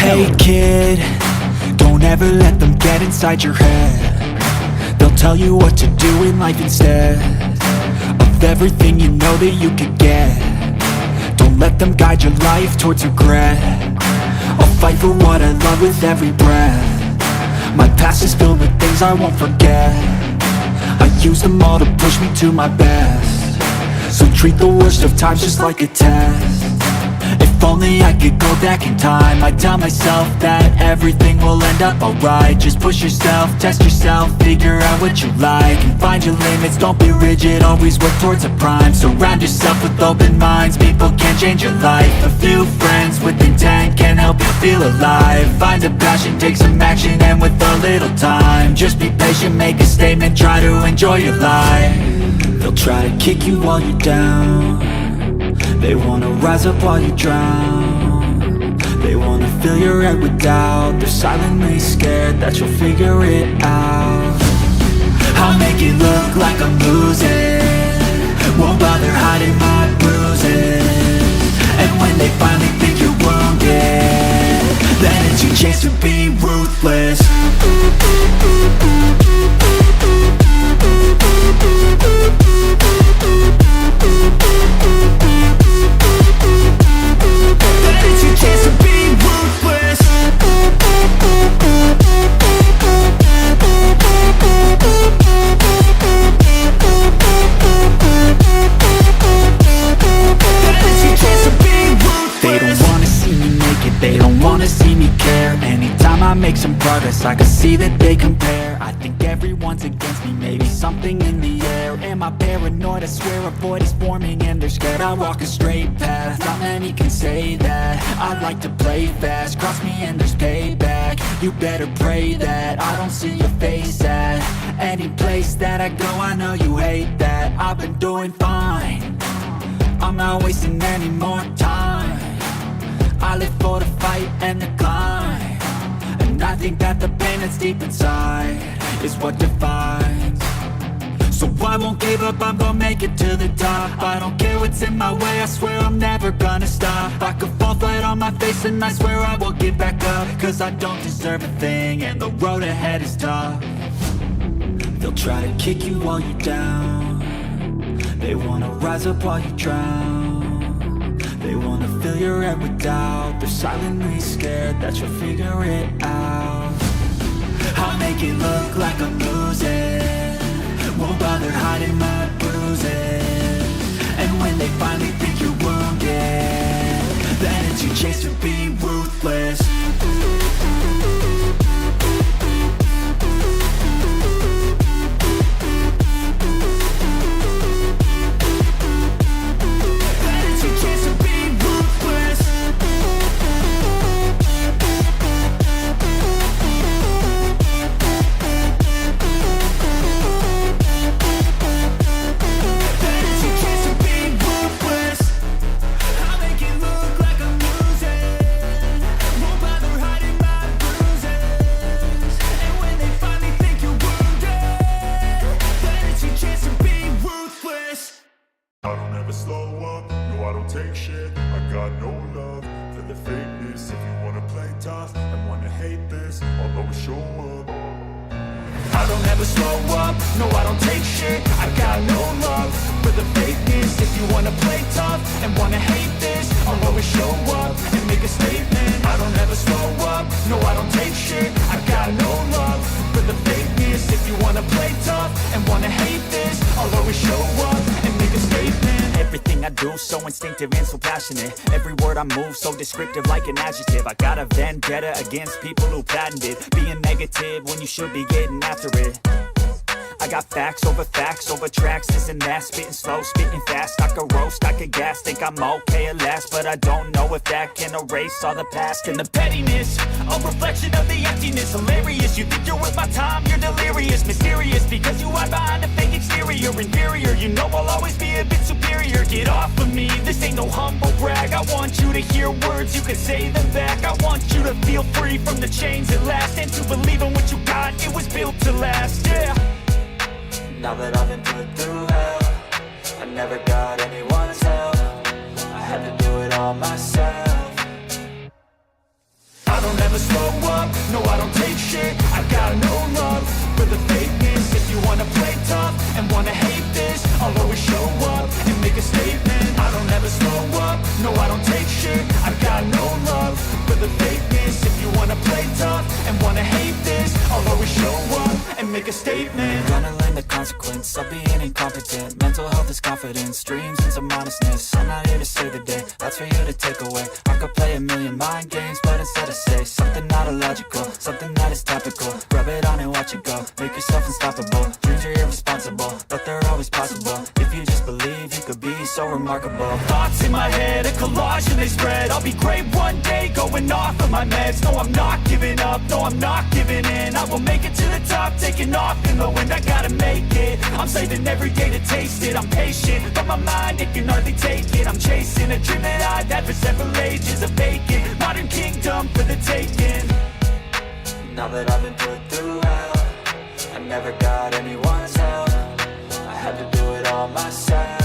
Hey kid, don't ever let them get inside your head. They'll tell you what to do in life instead of everything you know that you could get. Don't let them guide your life towards regret. I'll fight for what I love with every breath. My past is filled with things I won't forget. I use them all to push me to my best. So treat the worst of times just like a test. If only I could go back in time, I'd tell myself that everything will end up alright. Just push yourself, test yourself, figure out what you like, and find your limits, don't be rigid, always work towards a prime. Surround yourself with open minds, people can change your life. A few friends with intent can help you feel alive. Find a passion, take some action, and with a little time, just be patient, make a statement, try to enjoy your life. They'll try to kick you while you're down. They wanna rise up while you drown. They wanna fill your head with doubt. They're silently scared that you'll figure it out. I'll make it look like I'm losing, won't bother hiding my bruises. And when they finally think you're wounded, then it's your chance to be ruthless. They don't wanna see me care. Anytime I make some progress, I can see that they compare. I think everyone's against me, maybe something in the air. Am I paranoid? I swear a void is forming and they're scared. I walk a straight path, not many can say that. I like to play fast, cross me and there's payback. You better pray that I don't see your face at any place that I go. I know you hate that. I've been doing fine, I'm not wasting any more time. I live for the fight and the climb, and I think that the pain that's deep inside is what defines. So I won't give up, I'm gonna make it to the top. I don't care what's in my way, I swear I'm never gonna stop. I could fall flat on my face and I swear I will get back up, cause I don't deserve a thing and the road ahead is tough. They'll try to kick you while you're down. They wanna rise up while you drown. They wanna fill your head with doubt. They're silently scared that you'll figure it out. I'll make it look like I'm losing, won't bother hiding my bruises. And when they finally think you're wounded, then it's your chance to be ruthless. I don't ever slow up, no I don't take shit. I got no love for the fakeness. If you wanna play tough and wanna hate this, I'll always show up and make a statement. I don't ever slow up, no I don't take shit. I got no love for the fakeness. If you wanna play tough and wanna hate this, I'll always show up and make a statement. Everything I do so instinctive and so passionate. Every word I move so descriptive like an adjective. I got a vendetta against people who patented being negative when you should be getting after it. I got facts over tracks, this and that. Spitting slow, spitting fast. I could roast, I could gas. Think I'm okay at last, but I don't know if that can erase all the past. And the pettiness, a reflection of the emptiness. Hilarious, you think you're worth my time, you're delirious. Mysterious, because you hide behind a fake exterior. Inferior, you know I'll always be a bit superior. Get off of me, this ain't no humble brag. I want you to hear words, you can say them back. I want you to feel free from the chains that last, and to believe in what you got, it was built to last, yeah. Now that I've been put through hell, I never got anyone's help. I had to do it all myself. I don't statement. Gonna learn the consequence of being incompetent. Mental health is confidence, dreams and some honestness. I'm not here to save the day, that's for you to take away. I could play a million mind games, but instead I say something not illogical, something that is topical. Rub it on and watch it go, make yourself unstoppable. Dreams are irresponsible, but they're always possible. If you just believe, you could be so remarkable. Thoughts in my head, a collage and they spread. I'll be great one day, going off of my meds. No, I'm not giving up, no, I'm not giving in. I will make it to the top, taking off in the wind. I gotta make it, I'm saving every day to taste it. I'm patient, but my mind, it can hardly take it. I'm chasing a dream that I've had for several ages. A vacant, modern kingdom for the taking. Now that I've been put through hell, I never got anyone's help. I had to do it all myself.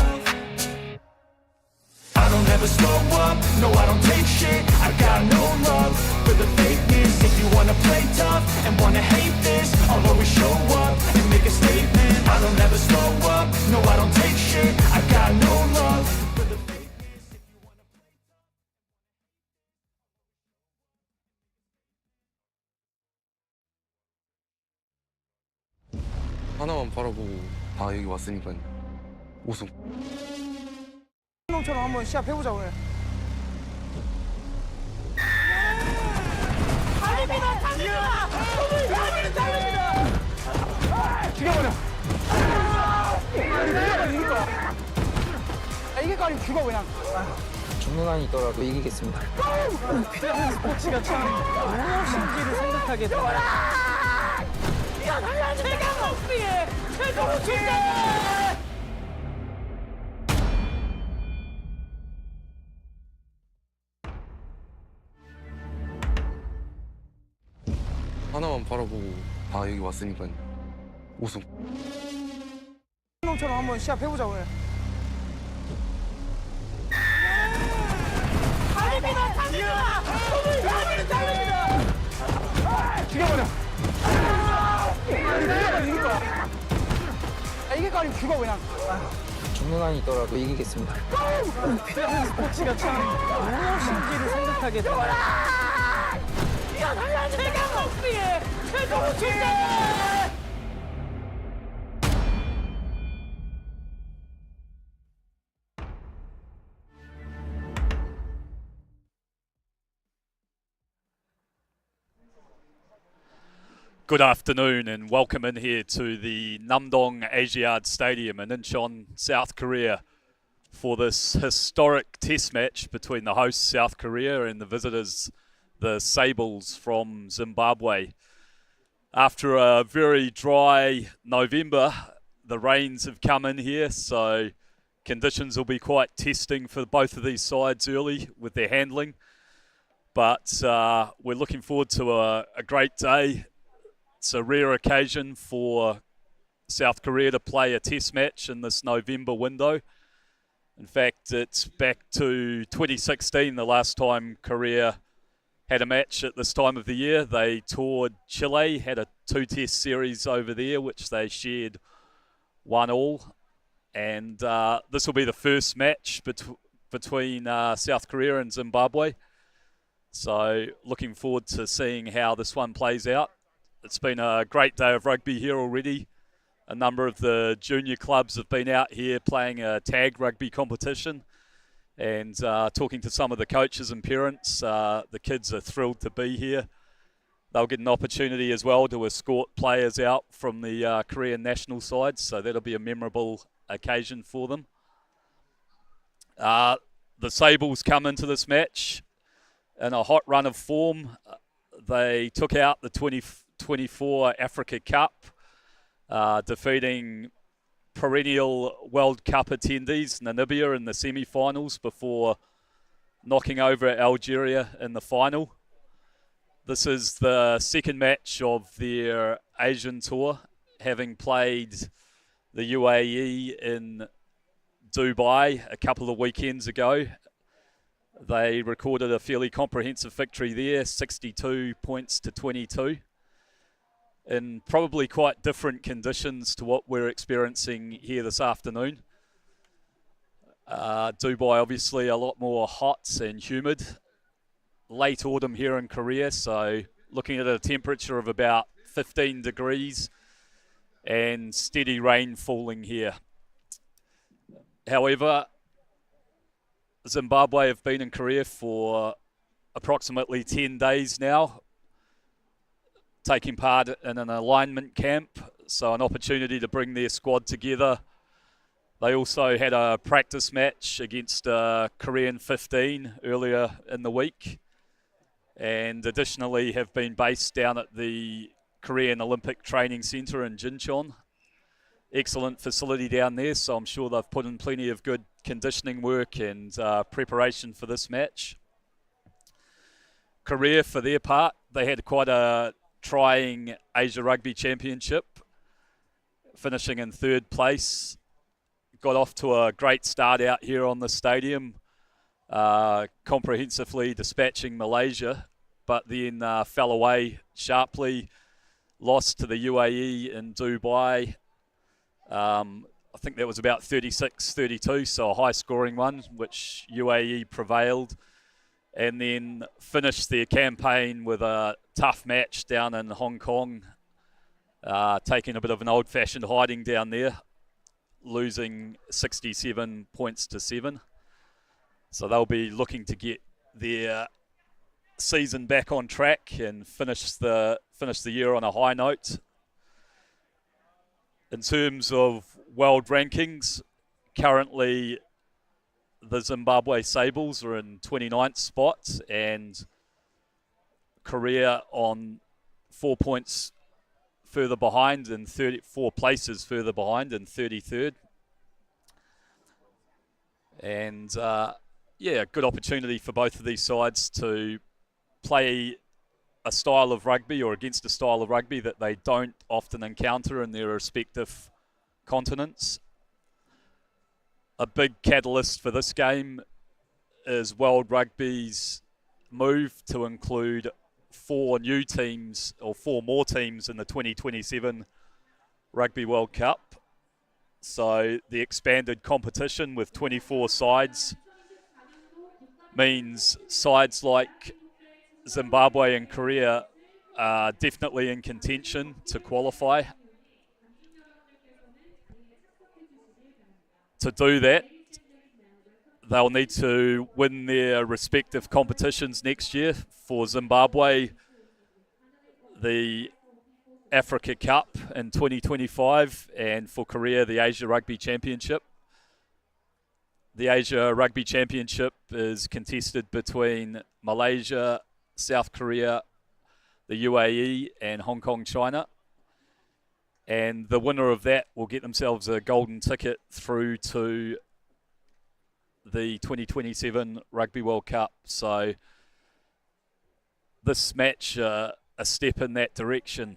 I don't ever slow up, no I don't take shit. I got no love for the fakeness. If you wanna play tough and wanna hate this, I'll always show up and make a statement. I don't ever slow up, no I don't take shit. I got no love for the fakeness. If you wanna play 하나만 바라보고 다 여기 왔으니까 우승. 처럼 한번 시합 해보자 오늘. 달립니다, 달립니다, 달립니다. 죽여버려. 이길 거야. 이길 거 아니면 죽어 그냥. 죽는 한이 있더라도 이기겠습니다. 스포츠가 참 무엇인지를 생각하게 돼. 최강 럭비의 최종 출전. 하나만 바라보고 다 여기 왔으니까 우승. 처럼 한번 시합 해보자 오늘. 달립니다, 달립니다, 달립니다. 죽여버려. 이길 거야. 이길 거 아니면 죽어 그냥. 죽는 한이 있더라도 이기겠습니다. 스포츠가 참 무엇인지를 생각하게 돼. 최강 럭비의 최종 출전. Good afternoon and welcome in here to the Namdong Asiad Stadium in Incheon, South Korea for this historic test match between the hosts South Korea and the visitors the Sables from Zimbabwe. After a very dry November, the rains have come in here, so conditions will be quite testing for both of these sides early with their handling. But we're looking forward to a great day. It's a rare occasion for South Korea to play a test match in this November window. In fact, it's back to 2016, the last time Korea had a match at this time of the year. They toured Chile, had a 2-test series over there, which they shared 1-1. And this will be the first match between South Korea and Zimbabwe. So looking forward to seeing how this one plays out. It's been a great day of rugby here already. A number of the junior clubs have been out here playing a tag rugby competition. And talking to some of the coaches and parents, the kids are thrilled to be here. They'll get an opportunity as well to escort players out from the Korean national side, so that'll be a memorable occasion for them. The Sables come into this match in a hot run of form. They took out the 2024 Africa Cup, defeating perennial World Cup attendees Namibia in the semi-finals before knocking over Algeria in the final. This is the second match of their Asian tour, having played the UAE in Dubai a couple of weekends ago. They recorded a fairly comprehensive victory there, 62 points to 22. In probably quite different conditions to what we're experiencing here this afternoon. Dubai obviously a lot more hot and humid. Late autumn here in Korea, so looking at a temperature of about 15 degrees and steady rain falling here. However, Zimbabwe have been in Korea for approximately 10 days now, taking part in an alignment camp, so an opportunity to bring their squad together. They also had a practice match against Korean 15 earlier in the week, and additionally have been based down at the Korean Olympic Training Centre in Jincheon. Excellent facility down there, so I'm sure they've put in plenty of good conditioning work and preparation for this match. Korea, for their part, they had quite a trying Asia Rugby Championship, finishing in 3rd place. Got off to a great start out here on the stadium, comprehensively dispatching Malaysia, but then fell away sharply, lost to the UAE in Dubai. I think that was about 36-32, so a high-scoring one, which UAE prevailed, and then finished their campaign with a tough match down in Hong Kong, taking a bit of an old-fashioned hiding down there, losing 67 points to 7. So they'll be looking to get their season back on track and finish the year on a high note. In terms of world rankings, currently the Zimbabwe Sables are in 29th spot, and Korea on 4 points further behind and 34 places further behind in 33rd. And good opportunity for both of these sides to play a style of rugby or against a style of rugby that they don't often encounter in their respective continents. A big catalyst for this game is World Rugby's move to include 4 new teams or 4 more teams in the 2027 Rugby World Cup. So the expanded competition with 24 sides means sides like Zimbabwe and Korea are definitely in contention to qualify. To do that, they'll need to win their respective competitions next year. For Zimbabwe, the Africa Cup in 2025, and for Korea, the Asia Rugby Championship. The Asia Rugby Championship is contested between Malaysia, South Korea, the UAE, and Hong Kong, China. And the winner of that will get themselves a golden ticket through to the 2027 Rugby World Cup. So this match, a step in that direction.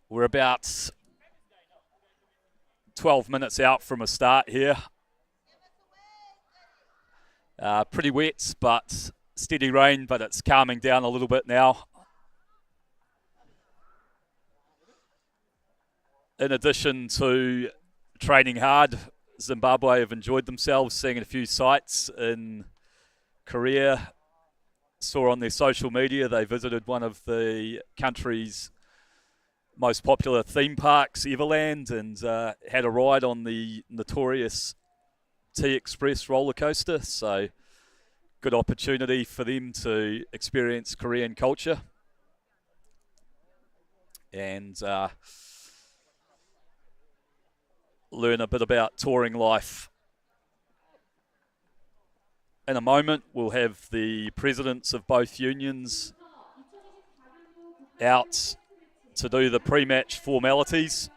We're about 12 minutes out from a start here. Pretty wet, but steady rain, but it's calming down a little bit now. In addition to training hard, Zimbabwe have enjoyed themselves, seeing a few sights in Korea. Saw on their social media they visited one of the country's most popular theme parks, Everland, and had a ride on the notorious T-Express roller coaster. So good opportunity for them to experience Korean culture and learn a bit about touring life. In a moment, we'll have the presidents of both unions out to do the pre-match formalities.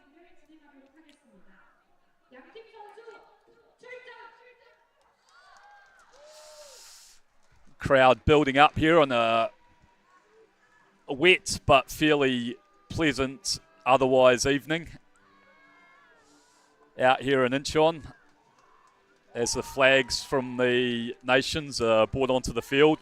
Crowd building up here on a wet but fairly pleasant otherwise evening out here in Incheon as the flags from the nations are brought onto the field.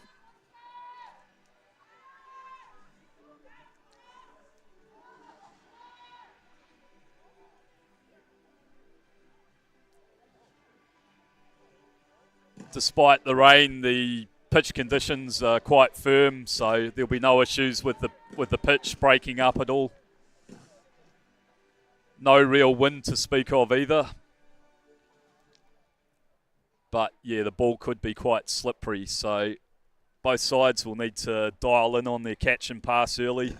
Despite the rain, the pitch conditions are quite firm, so there'll be no issues with the pitch breaking up at all. No real wind to speak of either. But yeah, the ball could be quite slippery, so both sides will need to dial in on their catch and pass early.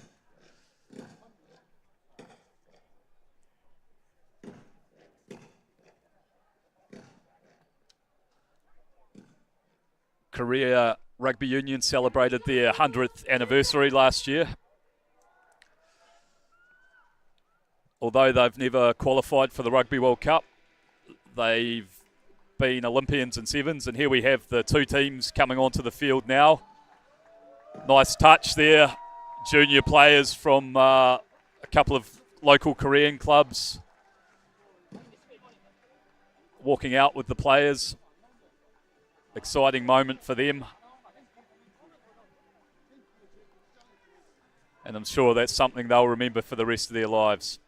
Korea Rugby Union celebrated their 100th anniversary last year. Although they've never qualified for the Rugby World Cup, they've been Olympians in sevens, and here we have the two teams coming onto the field now. Nice touch there. Junior players from a couple of local Korean clubs walking out with the players. Exciting moment for them. And I'm sure that's something they'll remember for the rest of their lives.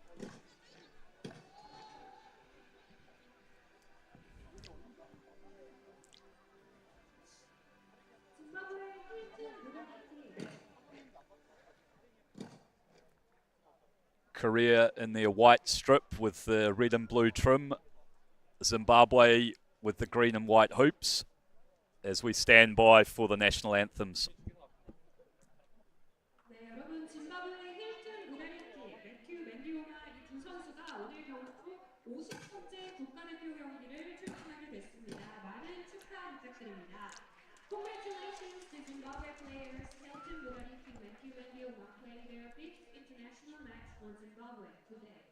Korea in their white strip with the red and blue trim. Zimbabwe with the green and white hoops as we stand by for the national anthems. Congratulations to Zimbabwe players. Hilton Murari Kimenkiwendio will play their 5th international match for Zimbabwe today.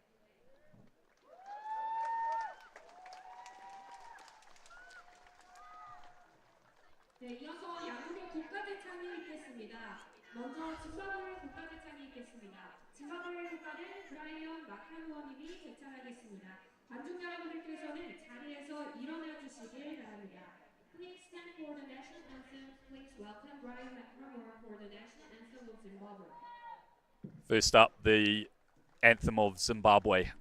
네, 이어서 양국의 국가대창이 있겠습니다. 먼저 짐바브웨 국가대창이 있겠습니다. 짐바브웨 국가는 브라이언 마카루어님이 대창하겠습니다. 관중 여러분들께서는 자리에서 일어나 주시길 바랍니다. Please stand for the national anthem. Please welcome Brian McNamara for the national anthem of Zimbabwe. First up, the anthem of Zimbabwe.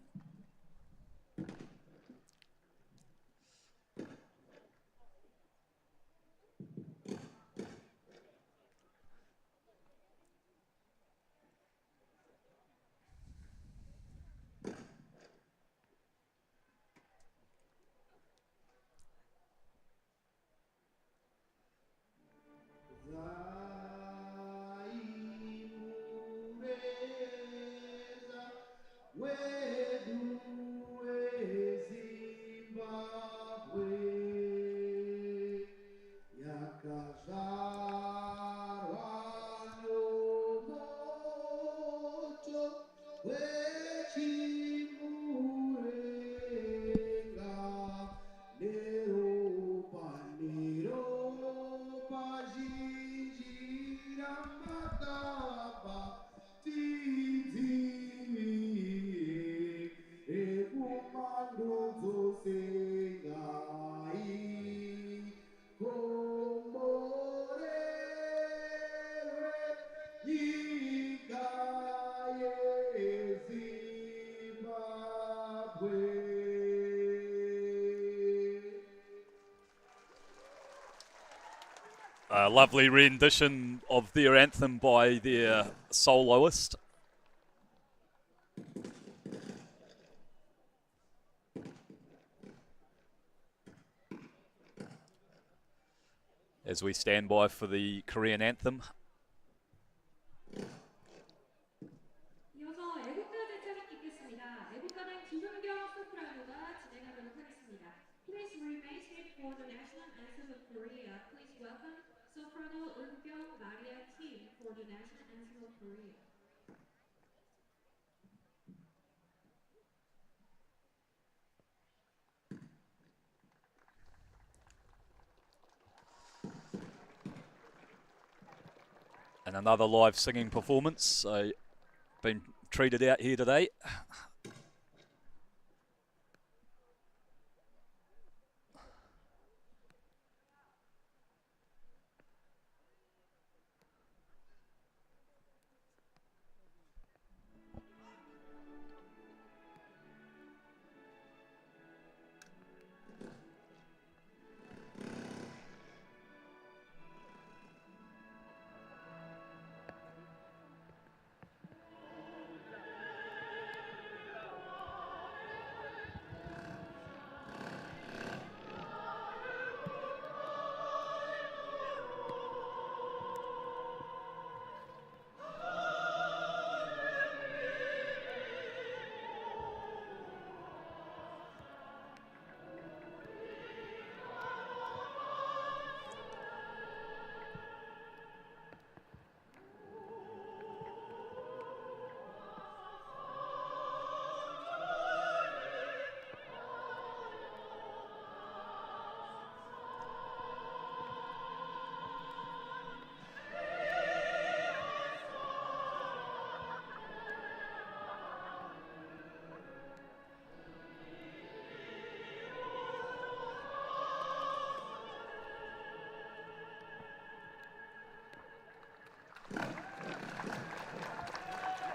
A lovely rendition of their anthem by their soloist. As we stand by for the Korean anthem. 이어서 애국가 대창이 있겠습니다. 애국가는 김은경 소프라노가 진행하도록 하겠습니다. Please remain seated for the national anthem of Korea. Please welcome soprano Eunbyung Maria Kim for the national anthem of Korea. And another live singing performance. So, been treated out here today.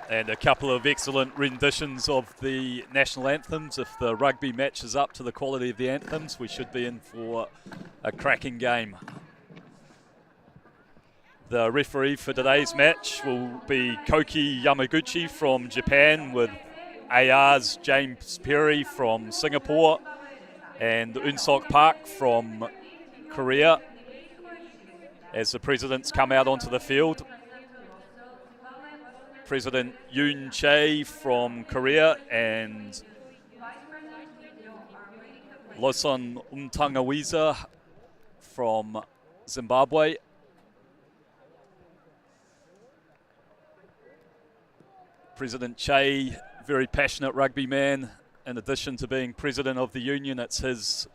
And a couple of excellent renditions of the national anthems. If the rugby matches up to the quality of the anthems, we should be in for a cracking game. The referee for today's match will be Koki Yamaguchi from Japan, with AR's James Perry from Singapore and Unsok Park from Korea as the presidents come out onto the field. President Yoon Chae from Korea and Loson Umtangawiza from Zimbabwe. President Chae, very passionate rugby man. In addition to being president of the union, it's his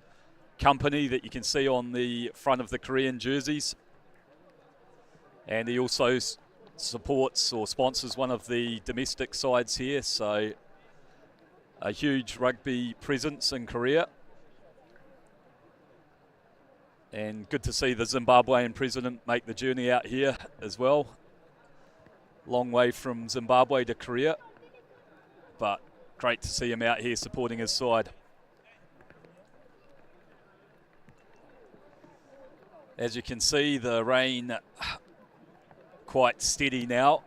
company that you can see on the front of the Korean jerseys. And he also supports or sponsors one of the domestic sides here, so a huge rugby presence in Korea. And good to see the Zimbabwean president make the journey out here as well. Long way from Zimbabwe to Korea, but great to see him out here supporting his side. As you can see, the rain quite steady now.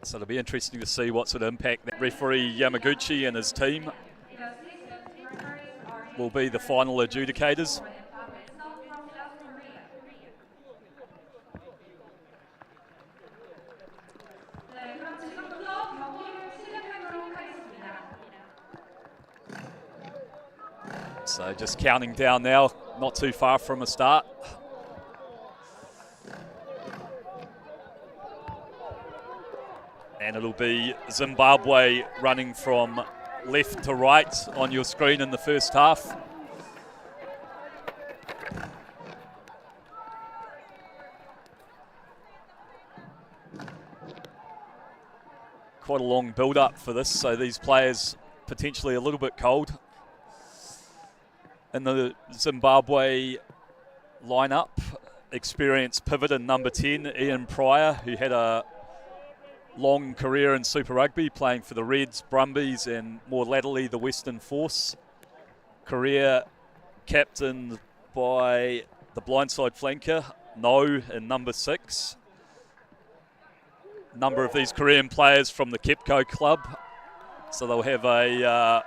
So it'll be interesting to see what sort of impact that referee Yamaguchi and his team will be the final adjudicators. So just counting down now, not too far from a start. And it'll be Zimbabwe running from left to right on your screen in the first half. Quite a long build-up for this, so these players potentially a little bit cold. In the Zimbabwe lineup, experienced pivot in number 10, Ian Pryor, who had a long career in Super Rugby, playing for the Reds, Brumbies, and more latterly the Western Force. Career captained by the blindside flanker, No, in number 6. Number of these Korean players from the Kepco club, so they'll have a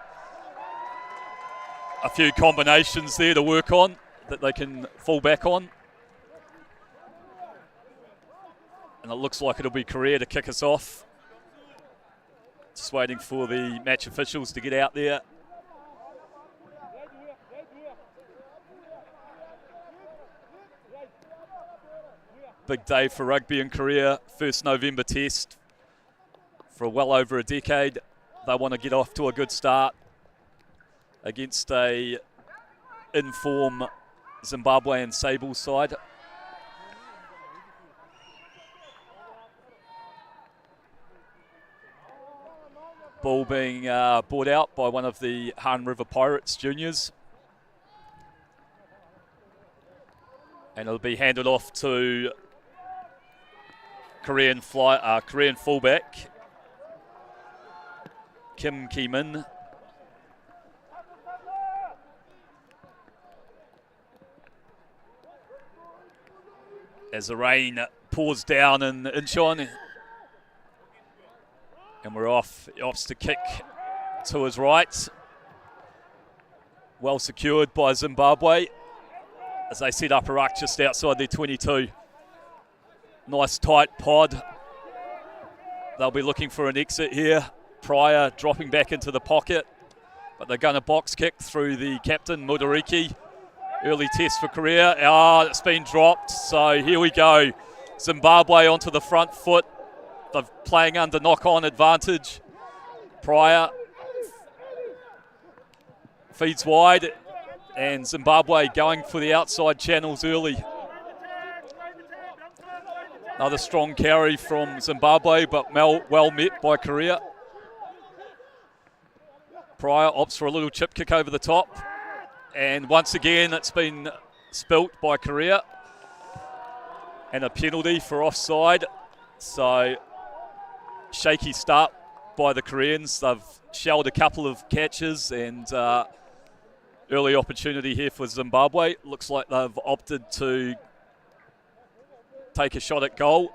few combinations there to work on that they can fall back on. And it looks like it'll be Korea to kick us off. Just waiting for the match officials to get out there. Big day for rugby in Korea. First November test for well over a decade. They want to get off to a good start against a in-form Zimbabwean Sable side. Ball being brought out by one of the Han River Pirates juniors. And it'll be handed off to Korean fullback Kim Ki-min. As the rain pours down in Incheon. And we're off. He opts to kick to his right. Well secured by Zimbabwe as they set up a ruck just outside their 22. Nice tight pod. They'll be looking for an exit here. Pryor dropping back into the pocket, but they're going to box kick through the captain, Mudariki. Early test for Korea. It's been dropped, so here we go. Zimbabwe onto the front foot. They're playing under knock-on advantage. Pryor feeds wide, and Zimbabwe going for the outside channels early. Another strong carry from Zimbabwe, but well met by Korea. Pryor opts for a little chip kick over the top. And once again, it's been spilt by Korea. and a penalty for offside. So shaky start by the Koreans. They've shelled a couple of catches and early opportunity here for Zimbabwe. Looks like they've opted to take a shot at goal.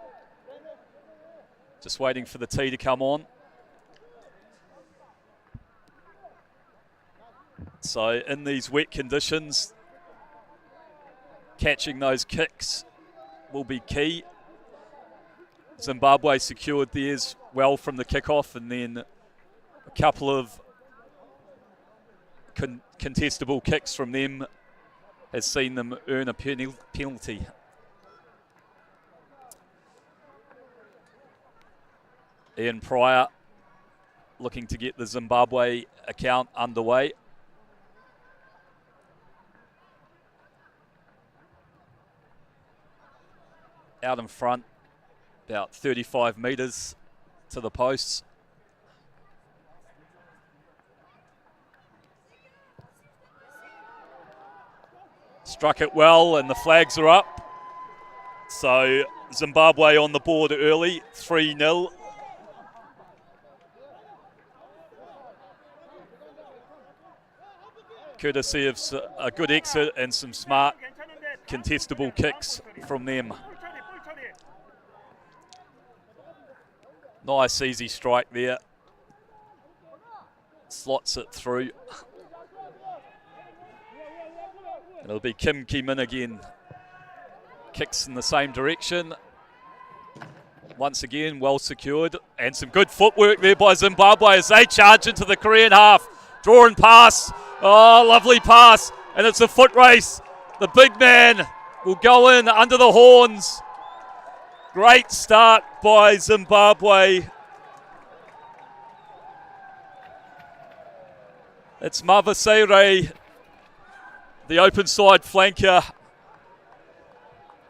Just waiting for the tee to come on. So in these wet conditions, catching those kicks will be key. Zimbabwe secured theirs well from the kickoff, and then a couple of contestable kicks from them has seen them earn a penalty. Ian Pryor looking to get the Zimbabwe account underway. Out in front, about 35 metres to the posts. Struck it well and the flags are up. So Zimbabwe on the board early, 3-0. Courtesy of a good exit and some smart contestable kicks from them. Nice easy strike there. Slots it through. It'll be Kim Ki-min again. Kicks in the same direction. Once again, well secured. And some good footwork there by Zimbabwe as they charge into the Korean half. Draw and pass. Oh, lovely pass. And it's a foot race. The big man will go in under the horns. Great start by Zimbabwe. It's Mavasere, the open side flanker,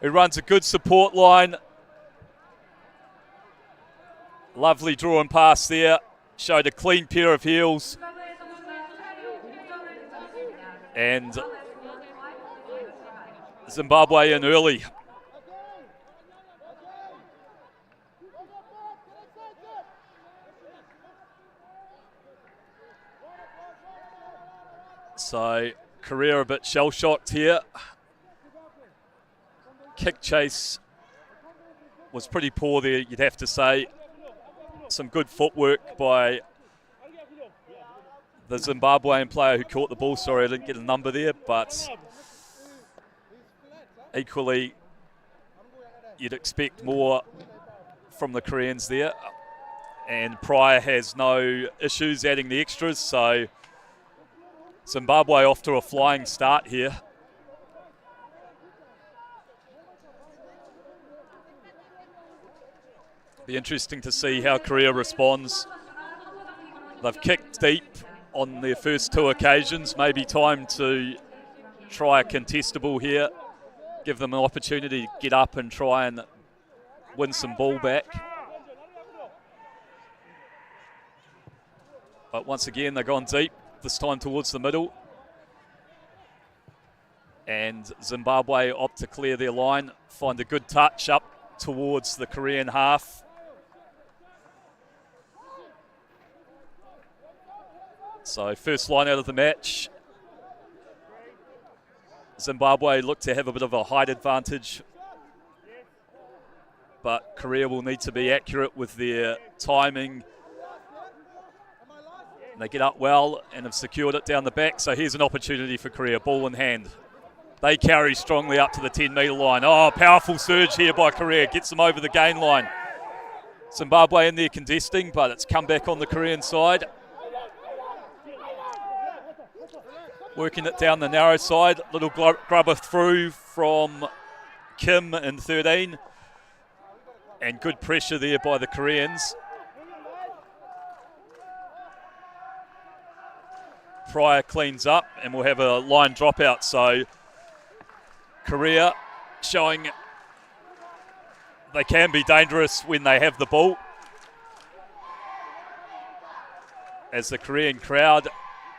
who runs a good support line. Lovely draw and pass there. Showed a clean pair of heels. And Zimbabwe in early. So Korea a bit shell-shocked here. Kick chase was pretty poor there, you'd have to say. Some good footwork by the Zimbabwean player who caught the ball. Sorry, I didn't get a number there, but equally you'd expect more from the Koreans there. And Pryor has no issues adding the extras, so Zimbabwe off to a flying start here. Be interesting to see how Korea responds. They've kicked deep on their first two occasions. Maybe time to try a contestable here. Give them an opportunity to get up and try and win some ball back. But once again, they've gone deep, this time towards the middle. And Zimbabwe opt to clear their line, find a good touch up towards the Korean half. So first line out of the match. Zimbabwe look to have a bit of a height advantage, but Korea will need to be accurate with their timing. They get up well and have secured it down the back. So here's an opportunity for Korea, ball in hand. They carry strongly up to the 10-metre line. Oh, powerful surge here by Korea. Gets them over the gain line. Zimbabwe in there contesting, but it's come back on the Korean side. Working it down the narrow side. Little grubber through from Kim in 13. And good pressure there by the Koreans. Pryor cleans up and we'll have a line dropout. So Korea showing they can be dangerous when they have the ball. As the Korean crowd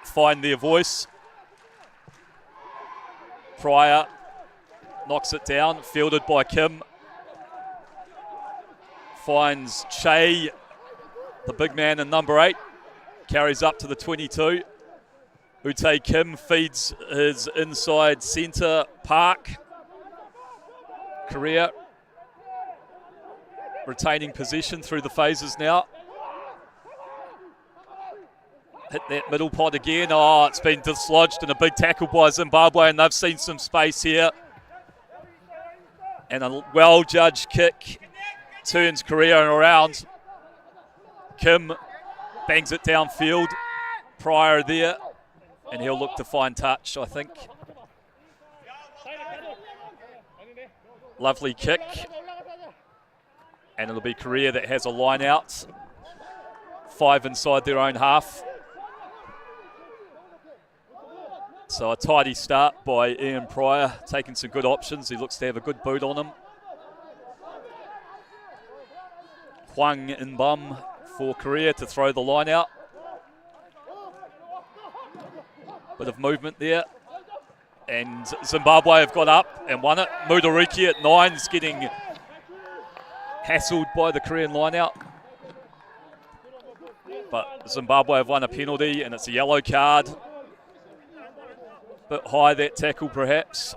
find their voice. Pryor knocks it down, fielded by Kim. finds Che, the big man in number 8, carries up to the 22. Ute Kim feeds his inside centre, Park. Korea retaining possession through the phases now. Hit that middle pod again. Oh, it's been dislodged in a big tackle by Zimbabwe, and they've seen some space here. And a well-judged kick turns Korea around. Kim bangs it downfield. Pryor there, and he'll look to find touch, I think. Lovely kick. And it'll be Korea that has a line out. 5 inside their own half. So a tidy start by Ian Pryor, taking some good options. He looks to have a good boot on him. Hwang In-bum for Korea to throw the line out. Bit of movement there. And Zimbabwe have got up and won it. Mudariki at 9 is getting hassled by the Korean line out. But Zimbabwe have won a penalty, and it's a yellow card. Bit high, that tackle perhaps.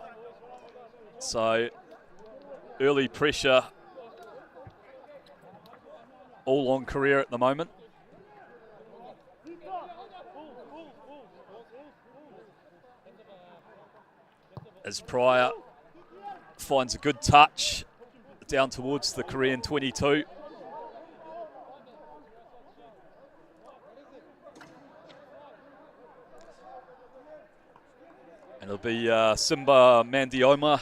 So early pressure all on Korea at the moment. As Pryor finds a good touch down towards the Korean 22. And it'll be Simba Mandioma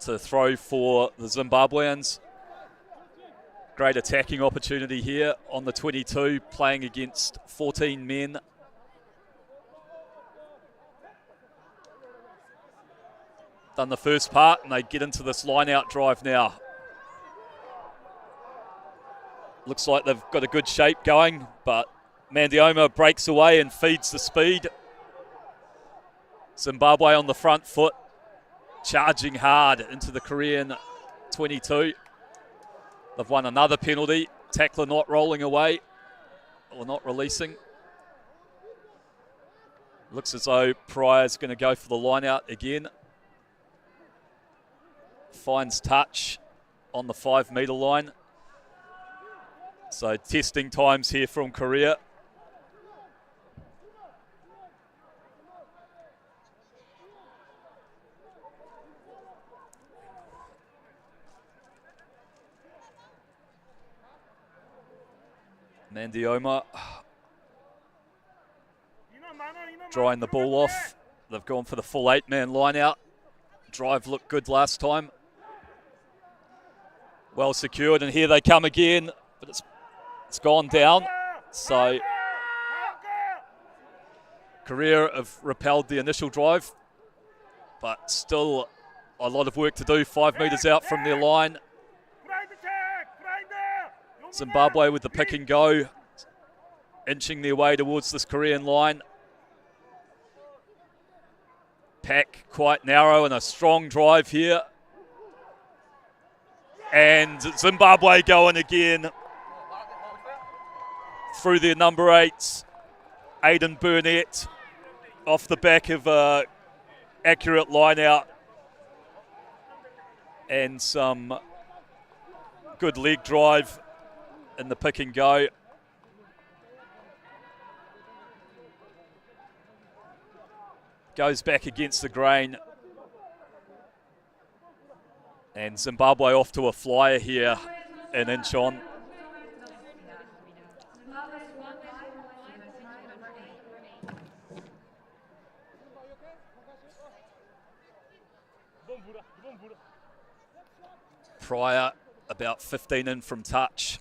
to throw for the Zimbabweans. Great attacking opportunity here on the 22, playing against 14 men. Done the first part, and they get into this line-out drive now. Looks like they've got a good shape going, but Mandioma breaks away and feeds the speed. Zimbabwe on the front foot, charging hard into the Korean 22. They've won another penalty. Tackler not rolling away, or not releasing. Looks as though Pryor's going to go for the line-out again. Finds touch on the 5-metre line. So testing times here from Korea. Mandioma drying the ball off. They've gone for the full 8-man line out. Drive looked good last time. Well secured, and here they come again, but it's gone down. So Korea have repelled the initial drive, but still a lot of work to do. 5 metres out from their line. Zimbabwe with the pick and go, inching their way towards this Korean line. Pack quite narrow, and a strong drive here. And Zimbabwe going again through their number 8, Aidan Burnett, off the back of a accurate line out and some good leg drive in the pick and go. Goes back against the grain. And Zimbabwe off to a flyer here in Incheon. Pryor about 15 in from touch.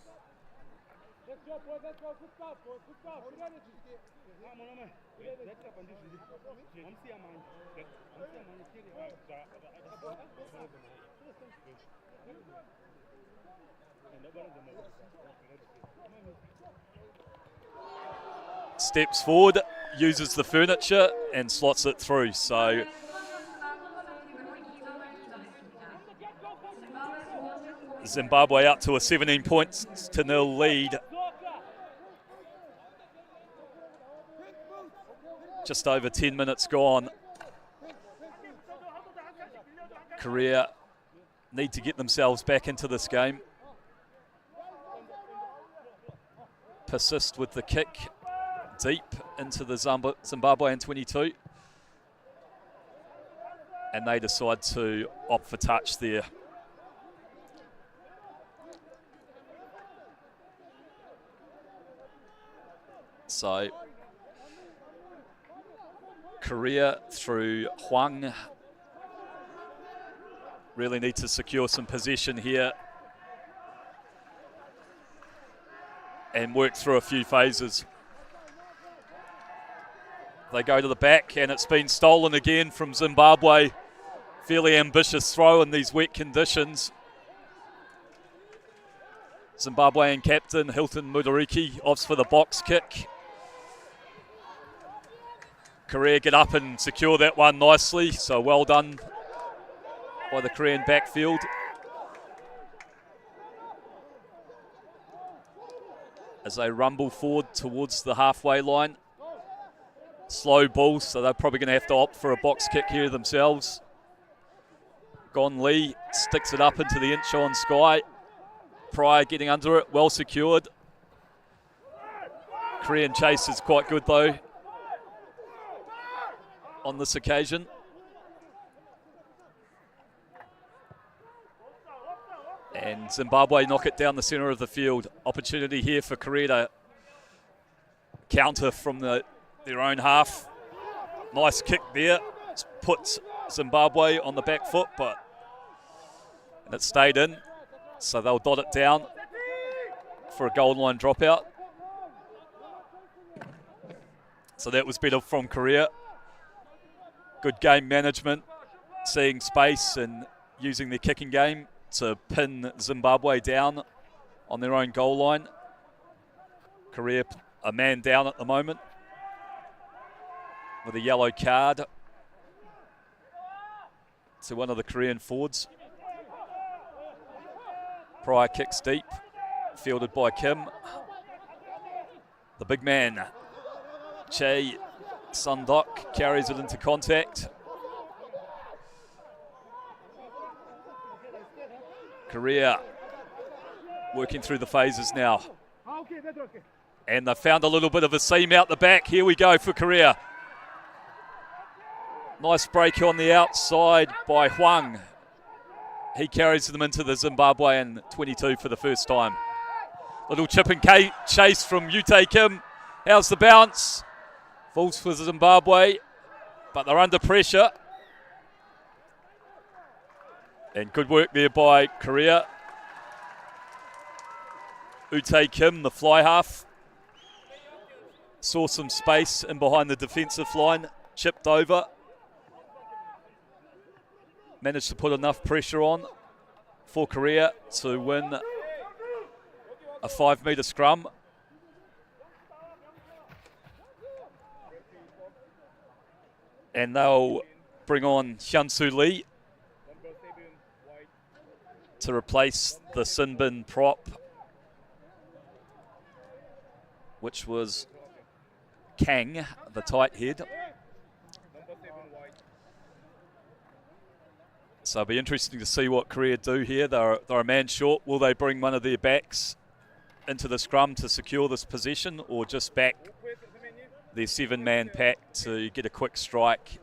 Steps forward, uses the furniture and slots it through. So Zimbabwe up to a 17 points to 0 lead. Just over 10 minutes gone. Korea need to get themselves back into this game. Persist with the kick deep into the Zimbabwean 22. And they decide to opt for touch there. So Korea through Hwang really need to secure some possession here and work through a few phases. They go to the back and it's been stolen again from Zimbabwe. Fairly ambitious throw in these wet conditions. Zimbabwean captain Hilton Mudariki opts for the box kick. Korea get up and secure that one nicely, so well done by the Korean backfield. As they rumble forward towards the halfway line. Slow ball, so they're probably going to have to opt for a box kick here themselves. Gon Lee sticks it up into the Incheon sky. Pryor getting under it, well secured. Korean chase is quite good though on this occasion. And Zimbabwe knock it down the centre of the field. Opportunity here for Korea to counter from their own half. Nice kick there. Puts Zimbabwe on the back foot, and it stayed in. So they'll dot it down for a goal line dropout. So that was better from Korea. Good game management, seeing space and using their kicking game to pin Zimbabwe down on their own goal line. Korea a man down at the moment with a yellow card to one of the Korean forwards. Pryor kicks deep, fielded by Kim. The big man, Che Sundok, carries it into contact. Korea working through the phases now. And they found a little bit of a seam out the back. Here we go for Korea. Nice break on the outside by Hwang. He carries them into the Zimbabwean 22 for the first time. Little chip and chase from Yute Kim. How's the bounce? Falls for Zimbabwe, but they're under pressure. And good work there by Korea. Ute Kim, the fly half, saw some space in behind the defensive line, chipped over. Managed to put enough pressure on for Korea to win a 5-metre scrum. And they'll bring on Hyunsu Lee to replace the Sinbin prop, which was Kang, the tight head. So it'll be interesting to see what Korea do here. They're a man short. Will they bring one of their backs into the scrum to secure this position, or just back their 7-man pack to get a quick strike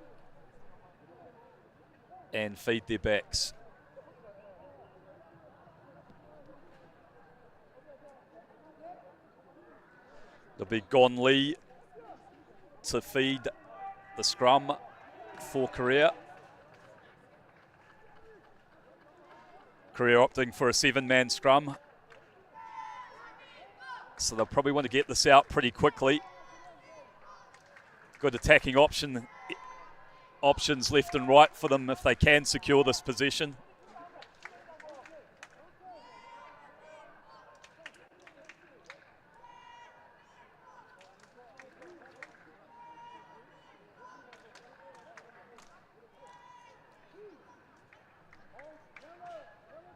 and feed their backs? There'll be Gon Lee to feed the scrum for Korea. Korea opting for a 7-man scrum. So they'll probably want to get this out pretty quickly. Good attacking options left and right for them if they can secure this possession.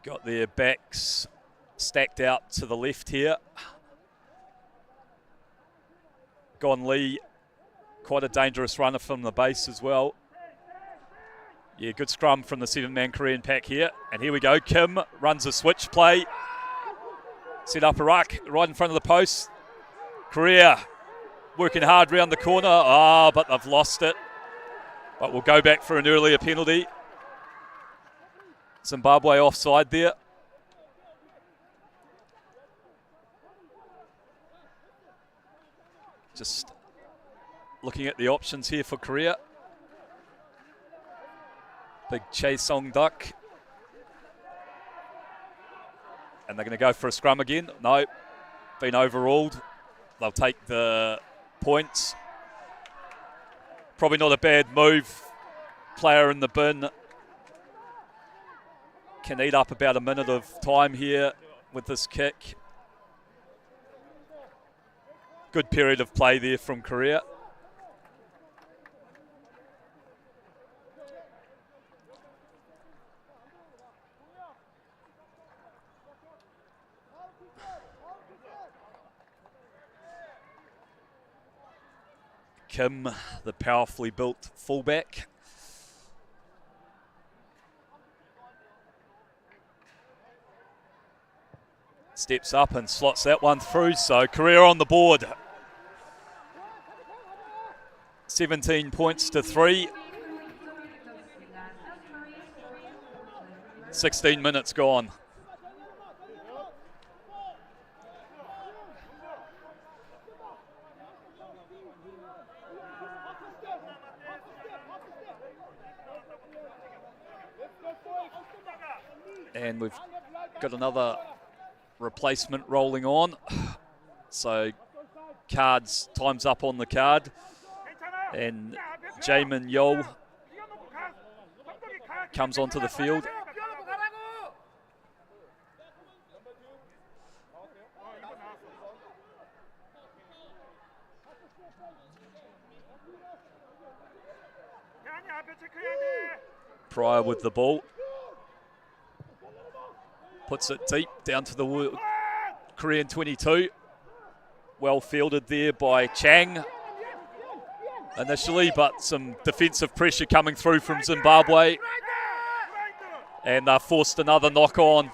Got their backs stacked out to the left here. Gon Lee, quite a dangerous runner from the base as well. Yeah, good scrum from the 7-man Korean pack here. And here we go. Kim runs a switch play. Set up a ruck right in front of the post. Korea working hard round the corner. But they've lost it. But we'll go back for an earlier penalty. Zimbabwe offside there. Just looking at the options here for Korea. Big Chae Song Duck. And they're going to go for a scrum again. No, been overruled. They'll take the points. Probably not a bad move. Player in the bin can eat up about a minute of time here with this kick. Good period of play there from Korea. Kim, the powerfully built fullback. Steps up and slots that one through, so Korea on the board. 17 points to 3. 16 minutes gone. And we've got another replacement rolling on. So cards, time's up on the card. And Jamin Yo comes onto the field. Pryor with the ball. Puts it deep down to the Korean 22. Well fielded there by Chang initially, but some defensive pressure coming through from Zimbabwe. And they're forced another knock on.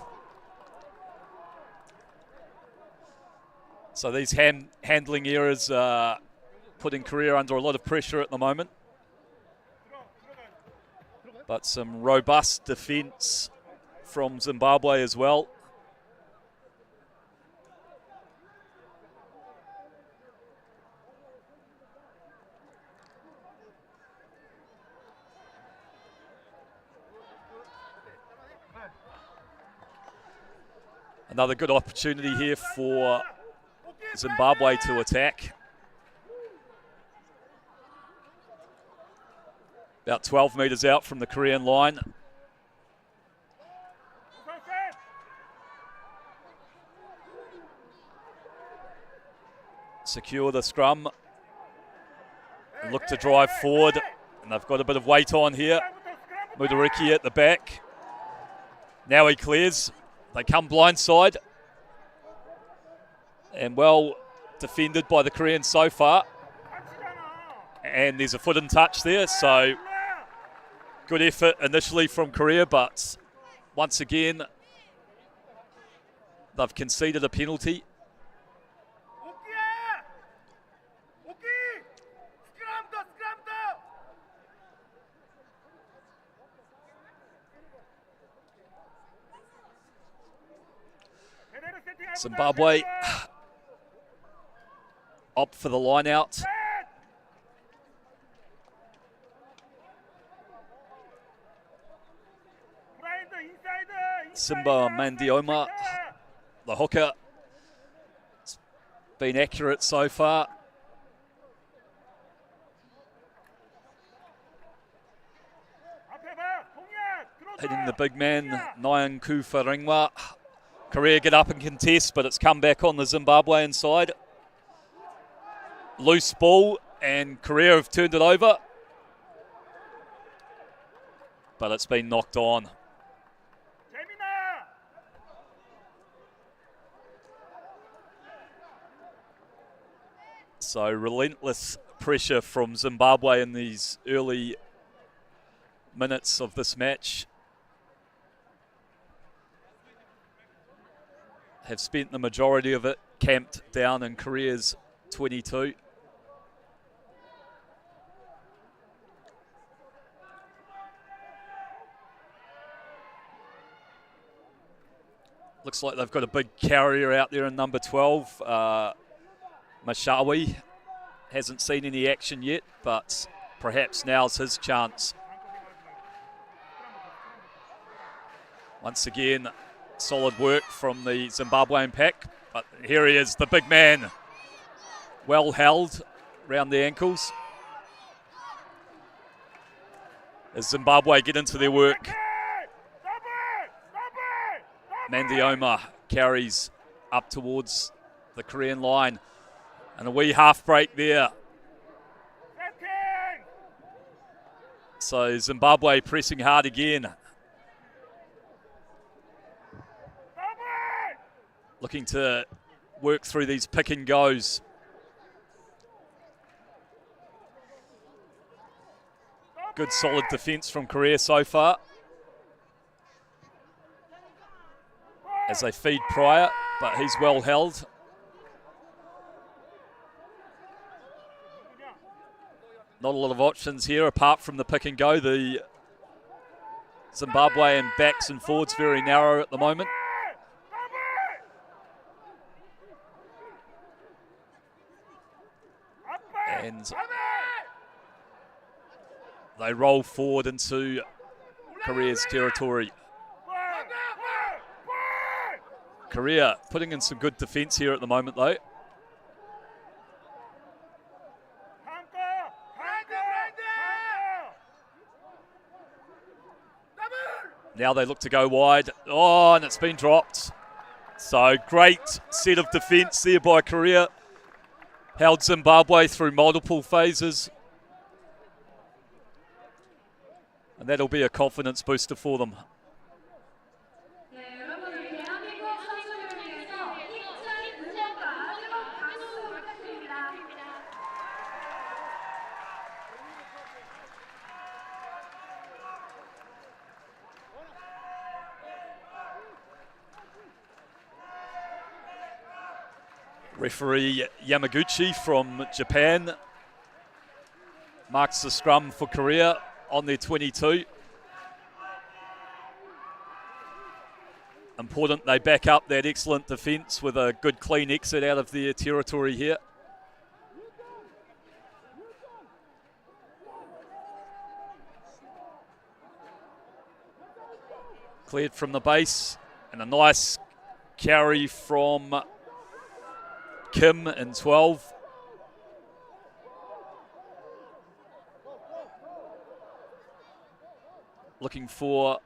So these handling errors are putting Korea under a lot of pressure at the moment. But some robust defence from Zimbabwe as well. Another good opportunity here for Zimbabwe to attack. About 12 metres out from the Korean line. Secure the scrum and look to drive forward, and they've got a bit of weight on here. Mudariki at the back. Now he clears. They come blindside, and well defended by the Koreans so far. And there's a foot and touch there, so good effort initially from Korea, but once again they've conceded a penalty. Zimbabwe opt for the line out. Simba Mandioma, the hooker, has been accurate so far. Hitting the big man, Nyan Kufaringwa. Korea get up and contest, but it's come back on the Zimbabwean side. Loose ball, and Korea have turned it over. But it's been knocked on. So relentless pressure from Zimbabwe in these early minutes of this match. Have spent the majority of it camped down in Korea's 22. Looks like they've got a big carrier out there in number 12. Mashawi hasn't seen any action yet, but perhaps now's his chance. Once again, solid work from the Zimbabwean pack, but here he is, the big man. Well held round the ankles. As Zimbabwe get into their work. Mandioma carries up towards the Korean line. And a wee half break there. So Zimbabwe pressing hard again. Looking to work through these pick and goes. Good solid defence from Korea so far. As they feed Pryor, but he's well held. Not a lot of options here apart from the pick and go. The Zimbabwean backs and forwards very narrow at the moment. And they roll forward into Korea's territory. Korea putting in some good defence here at the moment though. Now they look to go wide. Oh, and it's been dropped. So great set of defence there by Korea. Held Zimbabwe through multiple phases. And that'll be a confidence booster for them. Referee Yamaguchi from Japan marks the scrum for Korea on their 22. Important they back up that excellent defence with a good clean exit out of their territory here. Cleared from the base and a nice carry from Kim in 12. Looking for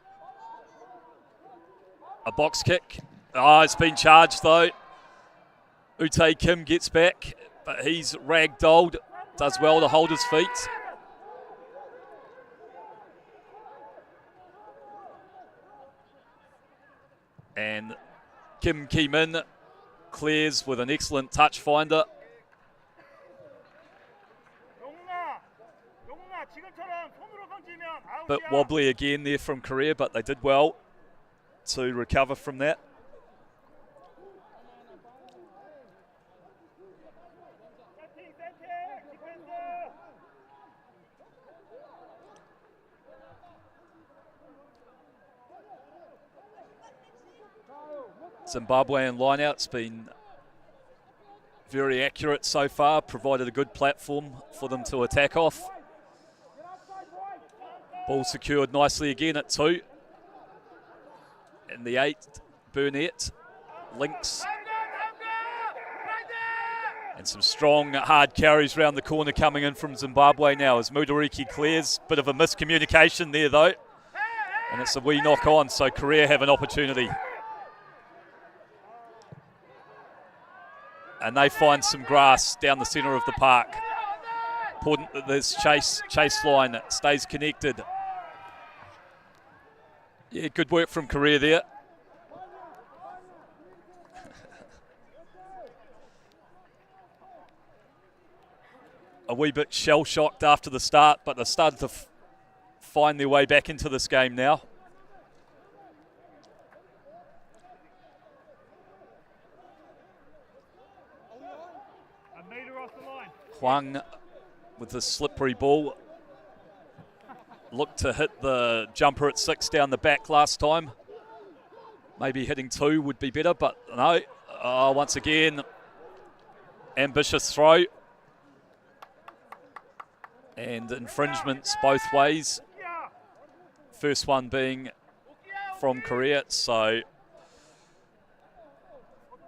a box kick. It's been charged though. Ute Kim gets back, but he's ragdolled. Does well to hold his feet. And Kim Ki-min clears with an excellent touch finder. Bit wobbly again there from Korea, but they did well to recover from that. Zimbabwean lineout's been very accurate so far, provided a good platform for them to attack off. Ball secured nicely again at 2. And the 8, Burnett, links. And some strong, hard carries round the corner coming in from Zimbabwe now as Mudariki clears. Bit of a miscommunication there though. And it's a wee knock on, so Korea have an opportunity. And they find some grass down the centre of the park. Important that this chase line stays connected. Yeah, good work from Korea there. a wee bit shell-shocked after the start, but they've started to find their way back into this game now. Huang with the slippery ball. Looked to hit the jumper at 6 down the back last time. Maybe hitting 2 would be better, but no. Once again, ambitious throw. And infringements both ways. First one being from Korea, so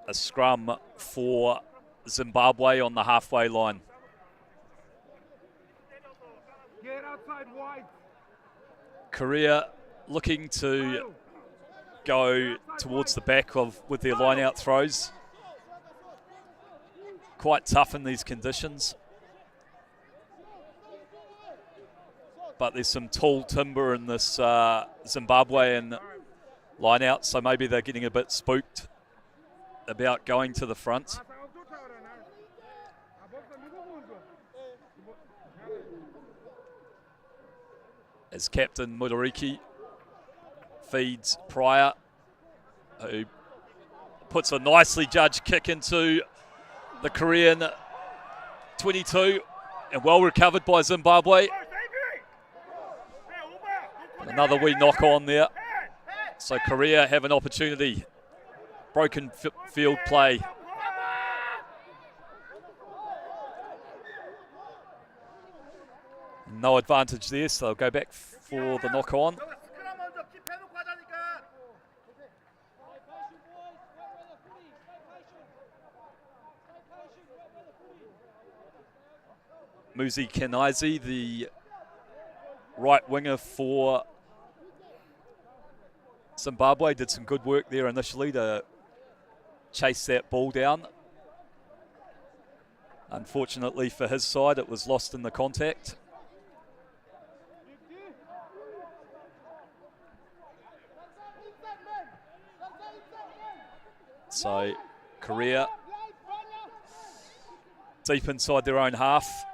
a scrum for Zimbabwe on the halfway line. Korea looking to go towards the back with their line-out throws. Quite tough in these conditions. But there's some tall timber in this Zimbabwean line-out, so maybe they're getting a bit spooked about going to the front. As Captain Mudariki feeds Pryor, who puts a nicely judged kick into the Korean 22, and well recovered by Zimbabwe. Another wee knock on there. So Korea have an opportunity. Broken field play. No advantage there, so they'll go back for the knock on. Muzi Kenazi, the right winger for Zimbabwe, did some good work there initially to chase that ball down. Unfortunately for his side, it was lost in the contact. So Korea, deep inside their own half,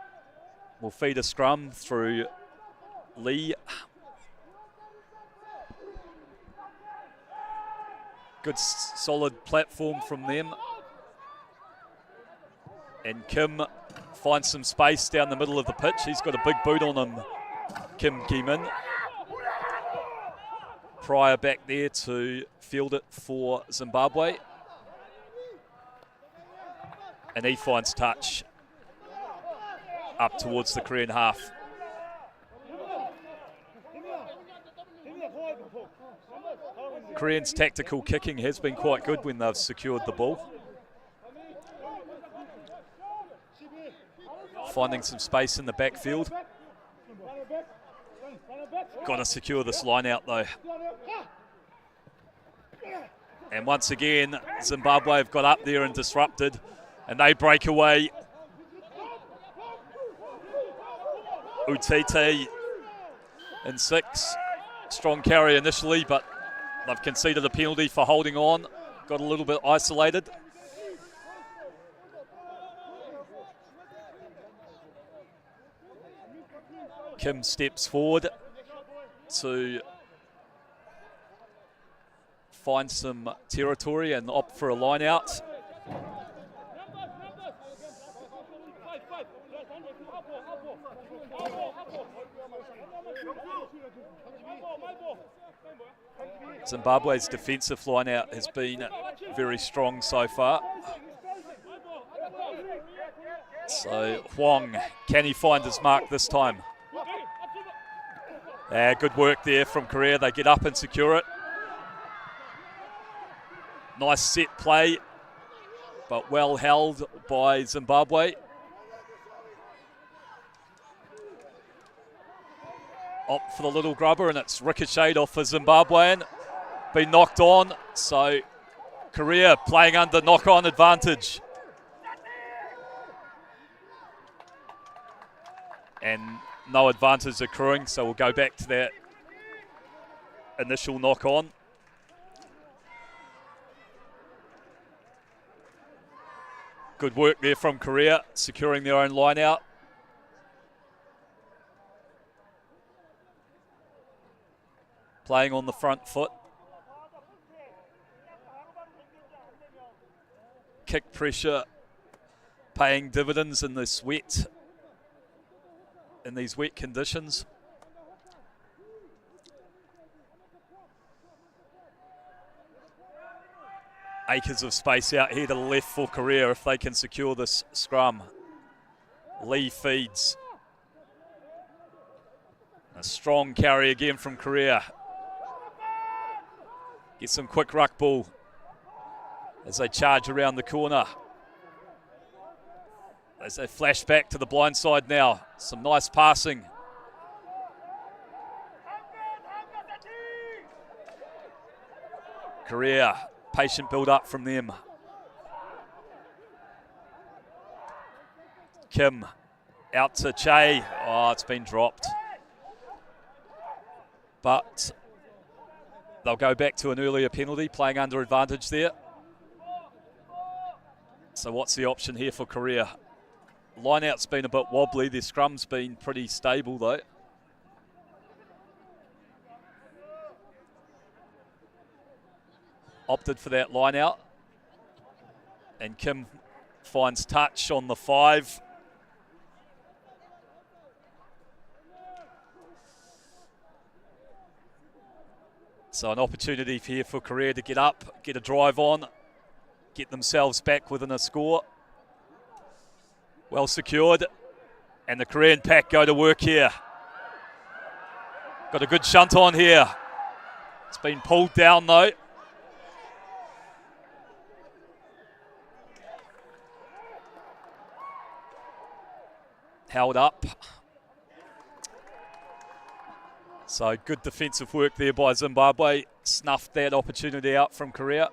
will feed a scrum through Lee. Good solid platform from them. And Kim finds some space down the middle of the pitch. He's got a big boot on him, Kim Ki-min. Pryor back there to field it for Zimbabwe. And he finds touch up towards the Korean half. Koreans' tactical kicking has been quite good when they've secured the ball. Finding some space in the backfield. Got to secure this line out though. And once again, Zimbabwe have got up there and disrupted, and they break away. Utete in 6. Strong carry initially, but they've conceded a penalty for holding on. Got a little bit isolated. Kim steps forward to find some territory and opt for a line out. Zimbabwe's defensive line out has been very strong so far. So Huang, can he find his mark this time? Good work there from Korea. They get up and secure it. Nice set play, but well held by Zimbabwe. Opt for the little grubber, and it's ricocheted off for Zimbabwean. Been knocked on, so Korea playing under knock-on advantage. And no advantage accruing, so we'll go back to that initial knock-on. Good work there from Korea, securing their own line out. playing on the front foot. Kick pressure paying dividends in these wet conditions. Acres of space out here to the left for Korea if they can secure this scrum. Lee feeds. A strong carry again from Korea. Get some quick ruck ball as they charge around the corner. As they flash back to the blind side now. Some nice passing. Korea, patient build up from them. Kim out to Che. Oh, it's been dropped. But they'll go back to an earlier penalty, playing under advantage there. So what's the option here for Korea? Line-out's been a bit wobbly. Their scrum's been pretty stable though. Opted for that line-out. And Kim finds touch on the 5. So an opportunity here for Korea to get up, get a drive on, get themselves back within a score. Well secured, and the Korean pack go to work here. Got a good shunt on here. It's been pulled down though. Held up. So good defensive work there by Zimbabwe. Snuffed that opportunity out from Korea.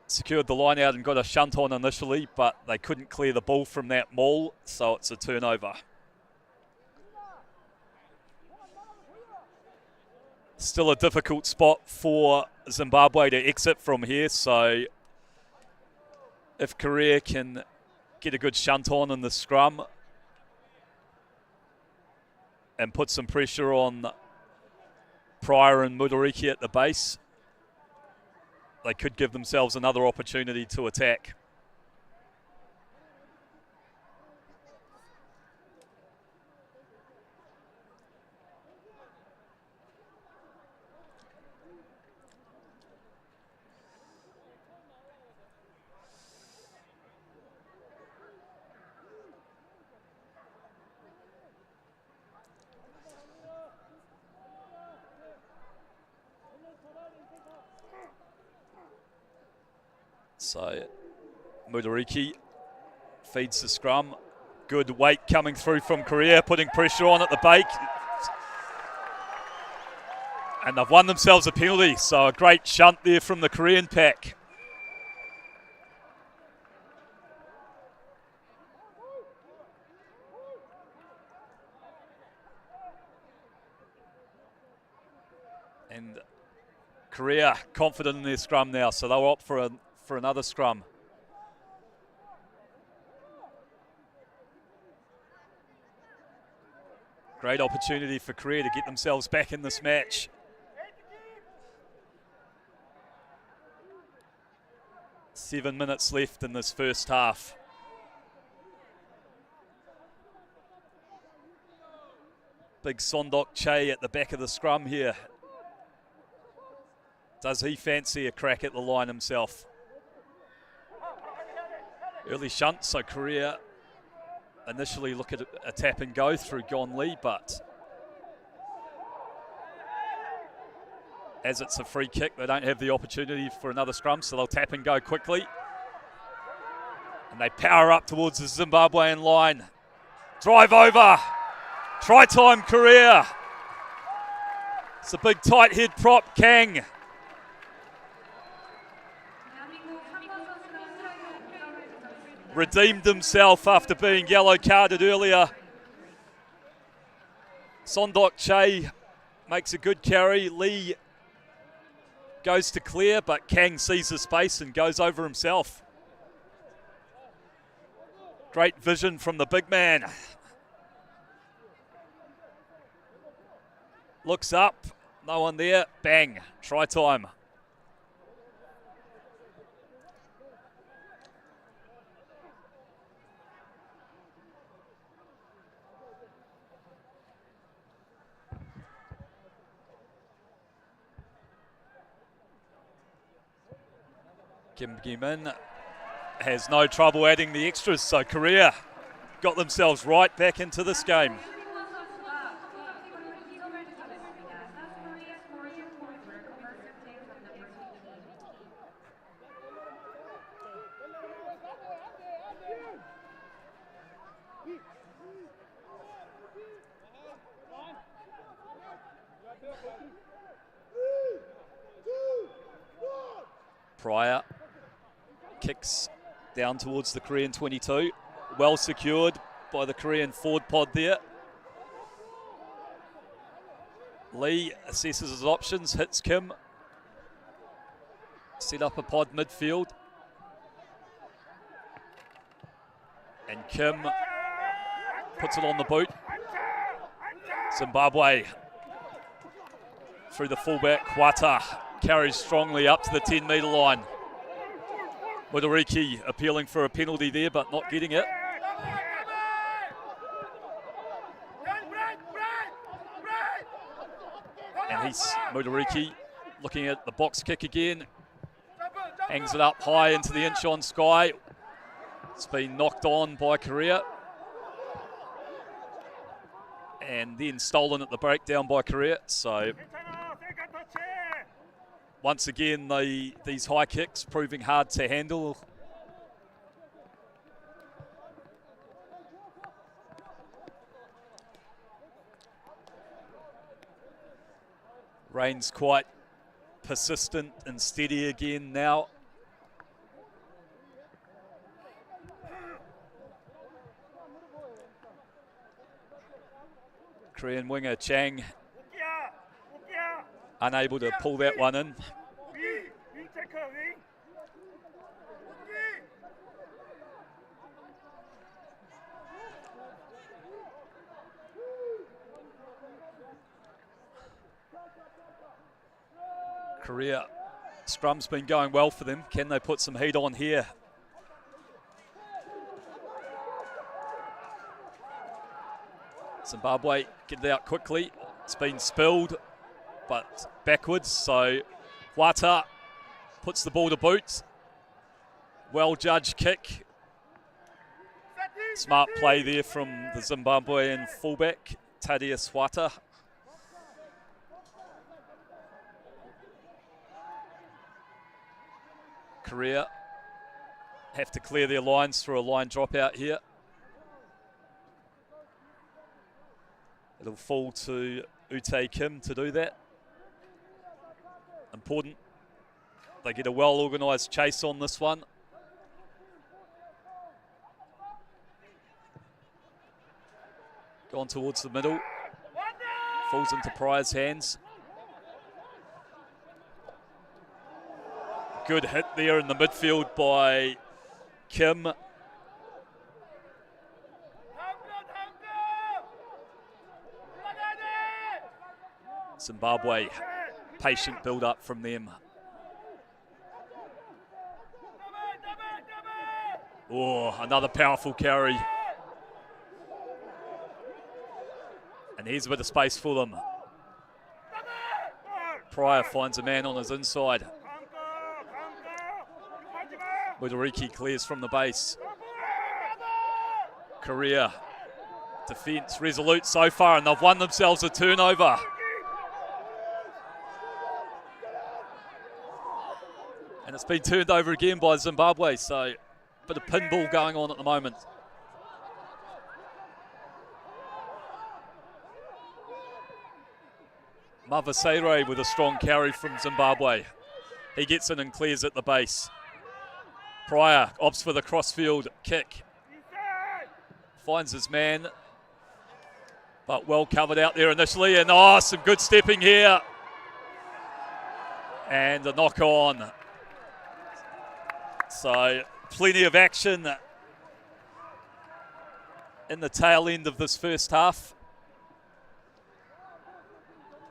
Secured the line out and got a shunt on initially, but they couldn't clear the ball from that maul, so it's a turnover. Still a difficult spot for Zimbabwe to exit from here, so if Korea can get a good shunt on in the scrum and put some pressure on Pryor and Mudariki at the base, they could give themselves another opportunity to attack. So Mudariki feeds the scrum. Good weight coming through from Korea, putting pressure on at the bake. And they've won themselves a penalty, so a great shunt there from the Korean pack. And Korea confident in their scrum now, so they'll opt for another scrum. Great opportunity for Korea to get themselves back in this match. Seven minutes left in this first half. Big Sondok Che at the back of the scrum here. Does he fancy a crack at the line himself? Early shunt, so Korea initially look at a tap and go through Gon Lee, but as it's a free kick, they don't have the opportunity for another scrum, so they'll tap and go quickly. And they power up towards the Zimbabwean line. Drive over. Try time, Korea. It's a big tight head prop, Kang. Redeemed himself after being yellow carded earlier. Sondok Che makes a good carry. Lee goes to clear, but Kang sees the space and goes over himself. Great vision from the big man. Looks up, no one there, bang, try time. Kim Gi-min has no trouble adding the extras, so Korea got themselves right back into this game. Pryor kicks down towards the Korean 22. Well secured by the Korean forward pod there. Lee assesses his options, hits Kim. Set up a pod midfield. And Kim puts it on the boot. Zimbabwe through the fullback. Wata carries strongly up to the 10-metre line. Mudariki appealing for a penalty there, but not getting it. And he's Mudariki looking at the box kick again. Hangs it up high into the inch-on sky. It's been knocked on by Korea. And then stolen at the breakdown by Korea. So once again, these high kicks proving hard to handle. Rain's quite persistent and steady again now. Korean winger Chang unable to pull that one in. Korea, scrum's been going well for them. Can they put some heat on here? Zimbabwe get it out quickly. It's been spilled, but backwards. So Wata puts the ball to boot. Well judged kick. Smart play there from the Zimbabwean fullback, Thaddeus Wata. Korea have to clear their lines through a line dropout here. It'll fall to Ute Kim to do that. Important. They get a well-organised chase on this one. Gone towards the middle. Falls into Pryor's hands. Good hit there in the midfield by Kim. Zimbabwe, patient build-up from them. Oh, another powerful carry. And here's a bit of space for them. Pryor finds a man on his inside. Mudariki clears from the base. Korea, defence resolute so far, and they've won themselves a turnover. And it's been turned over again by Zimbabwe, so a bit of pinball going on at the moment. Mavasere with a strong carry from Zimbabwe. He gets in and clears at the base. Pryor opts for the crossfield kick. Finds his man, but well covered out there initially. And oh, some good stepping here. And a knock on. So plenty of action in the tail end of this first half.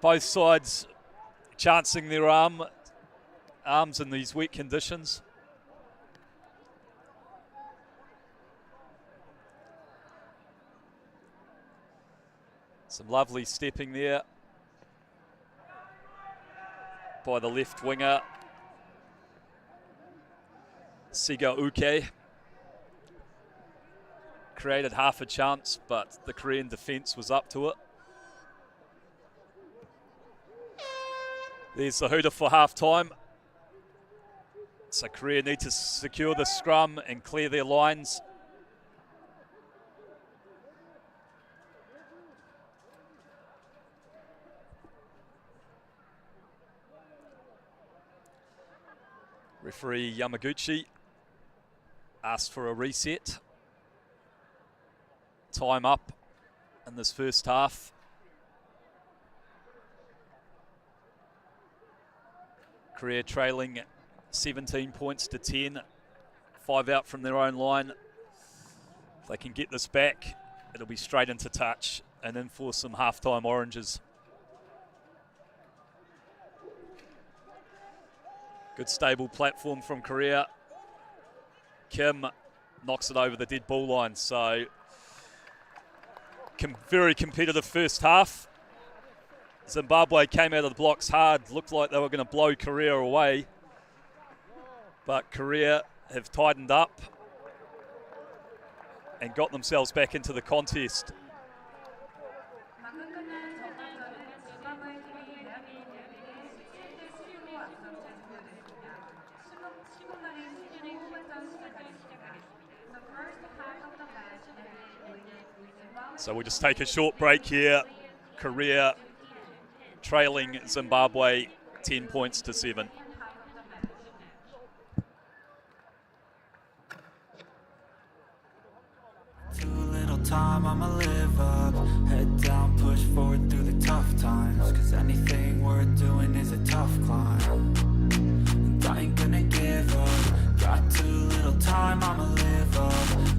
Both sides chancing their arms in these wet conditions. Some lovely stepping there by the left winger, Siga Uke. Created half a chance, but the Korean defence was up to it. There's the hooter for half-time. So Korea need to secure the scrum and clear their lines. Referee Yamaguchi asked for a reset. Time up in this first half. Korea trailing 17 points to 10. 5 out from their own line. If they can get this back, it'll be straight into touch and in for some halftime oranges. Good stable platform from Korea. Kim knocks it over the dead ball line, so very competitive first half. Zimbabwe came out of the blocks hard, looked like they were going to blow Korea away, but Korea have tightened up and got themselves back into the contest. So we'll just take a short break here. Korea trailing Zimbabwe 10 points to 7. Too little time, I'ma live up. Head down, push forward through the tough times. Cause anything worth doing is a tough climb. And I ain't gonna give up. Got too little time, I'ma live up.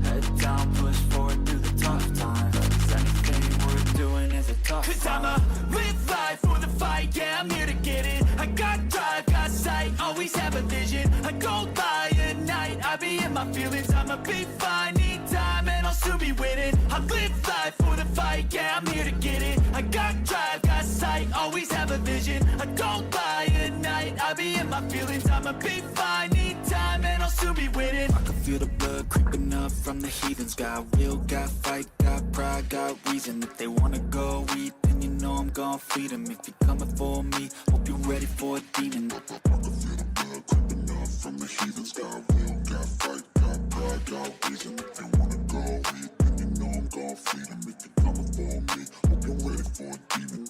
Head down, push forward through the tough times. Cause anything worth doing is a tough climb. Cause I'ma live life for the fight, yeah, I'm here to get it. I got drive, got sight, always have a vision. I go by at night, I be in my feelings. I'ma be fine, need time, and I'll soon be winning. I live life for the fight, yeah, I'm here to get it. I got drive, got sight, always have a vision. I go by at night, I be in my feelings. I'ma be fine, need time, and I'll soon be winning. I can feel the blood creeping up from the heathens. Got will, got fight, got pride, got reason. If they wanna go eat, then you know I'm gon' feed them. If you're coming for me, hope you're ready for a demon. I can feel the blood creeping up from the heathens. Got will, got fight, got pride, got reason. If they wanna go eat, then you know I'm gon' feed them. If you're coming for me, hope you're ready for a demon.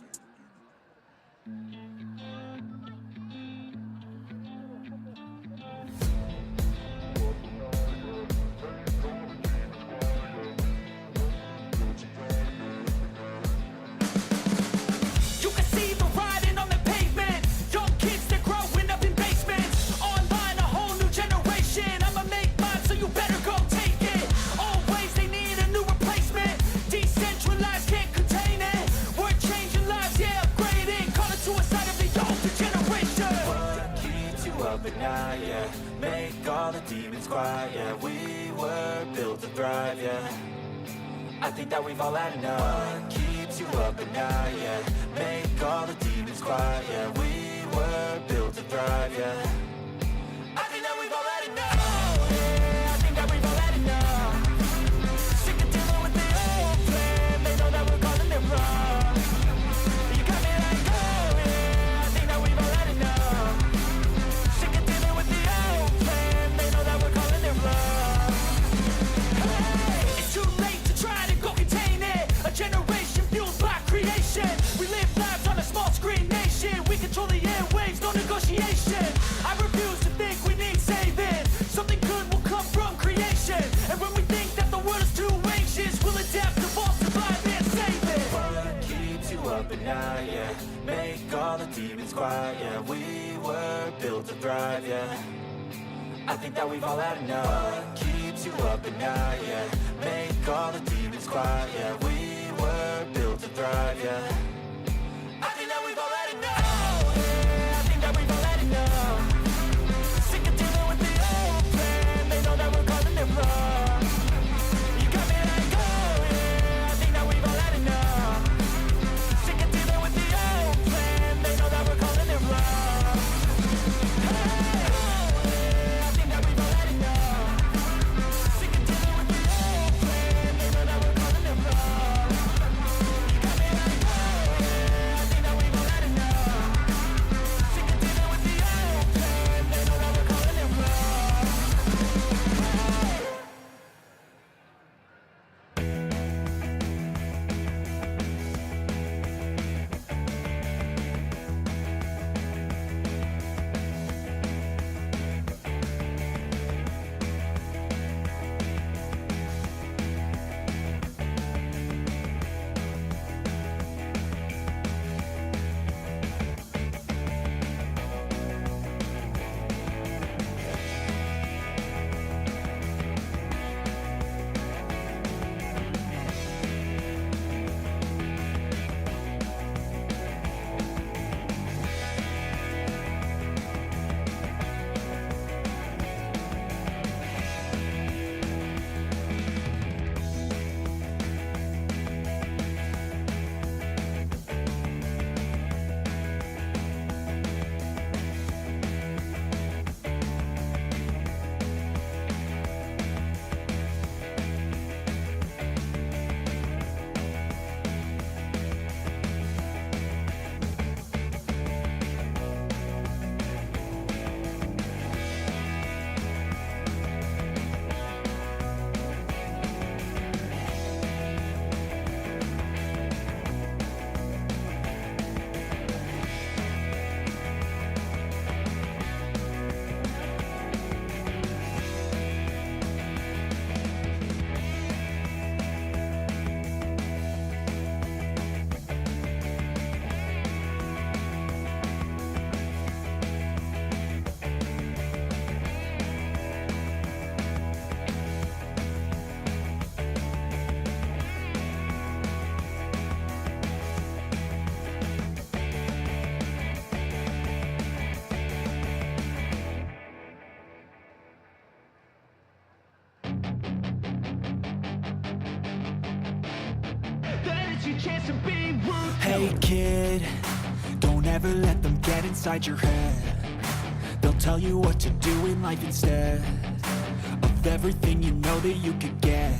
You can see the riding on the pavement. Young kids, they're growing up in basements. Online, a whole new generation. I'ma make mine, so you better go take it. Always, they need a new replacement. Decentralized, can't contain it. We're changing lives, yeah, upgrading. Call it suicide of the older generation. What keeps you up at night, yeah? Make all the demons quiet, yeah. We were built to thrive, yeah. I think that we've all had enough. What keeps you up at night, yeah? Make all the demons quiet, yeah. We were built to thrive, yeah. I think that we've all had enough. Yeah, I think that we've all had enough. Sick of dealing with the old plan. They know that we're calling it wrong. You got me like, oh yeah, I think that we've all had enough. Sick of dealing with the old plan. They know that we're calling it wrong. Hey, it's too late to try to go contain it. A generation fueled by creation. We live lives on a small screen nation. We control the airwaves, no negotiation. I refuse to think we need saving. Something good will come from creation. And when we think that the world is too anxious, we'll adapt, evolve, survive, and save it. What keeps you up at night, yeah? Make all the demons quiet, yeah. We were built to thrive, yeah. I think that we've all had enough. What keeps you up at night, yeah? Make all the demons quiet, yeah. We were built to thrive, yeah. I think that we've all your chance to be ruthless. Hey kid, don't ever let them get inside your head. They'll tell you what to do in life instead of everything you know that you could get.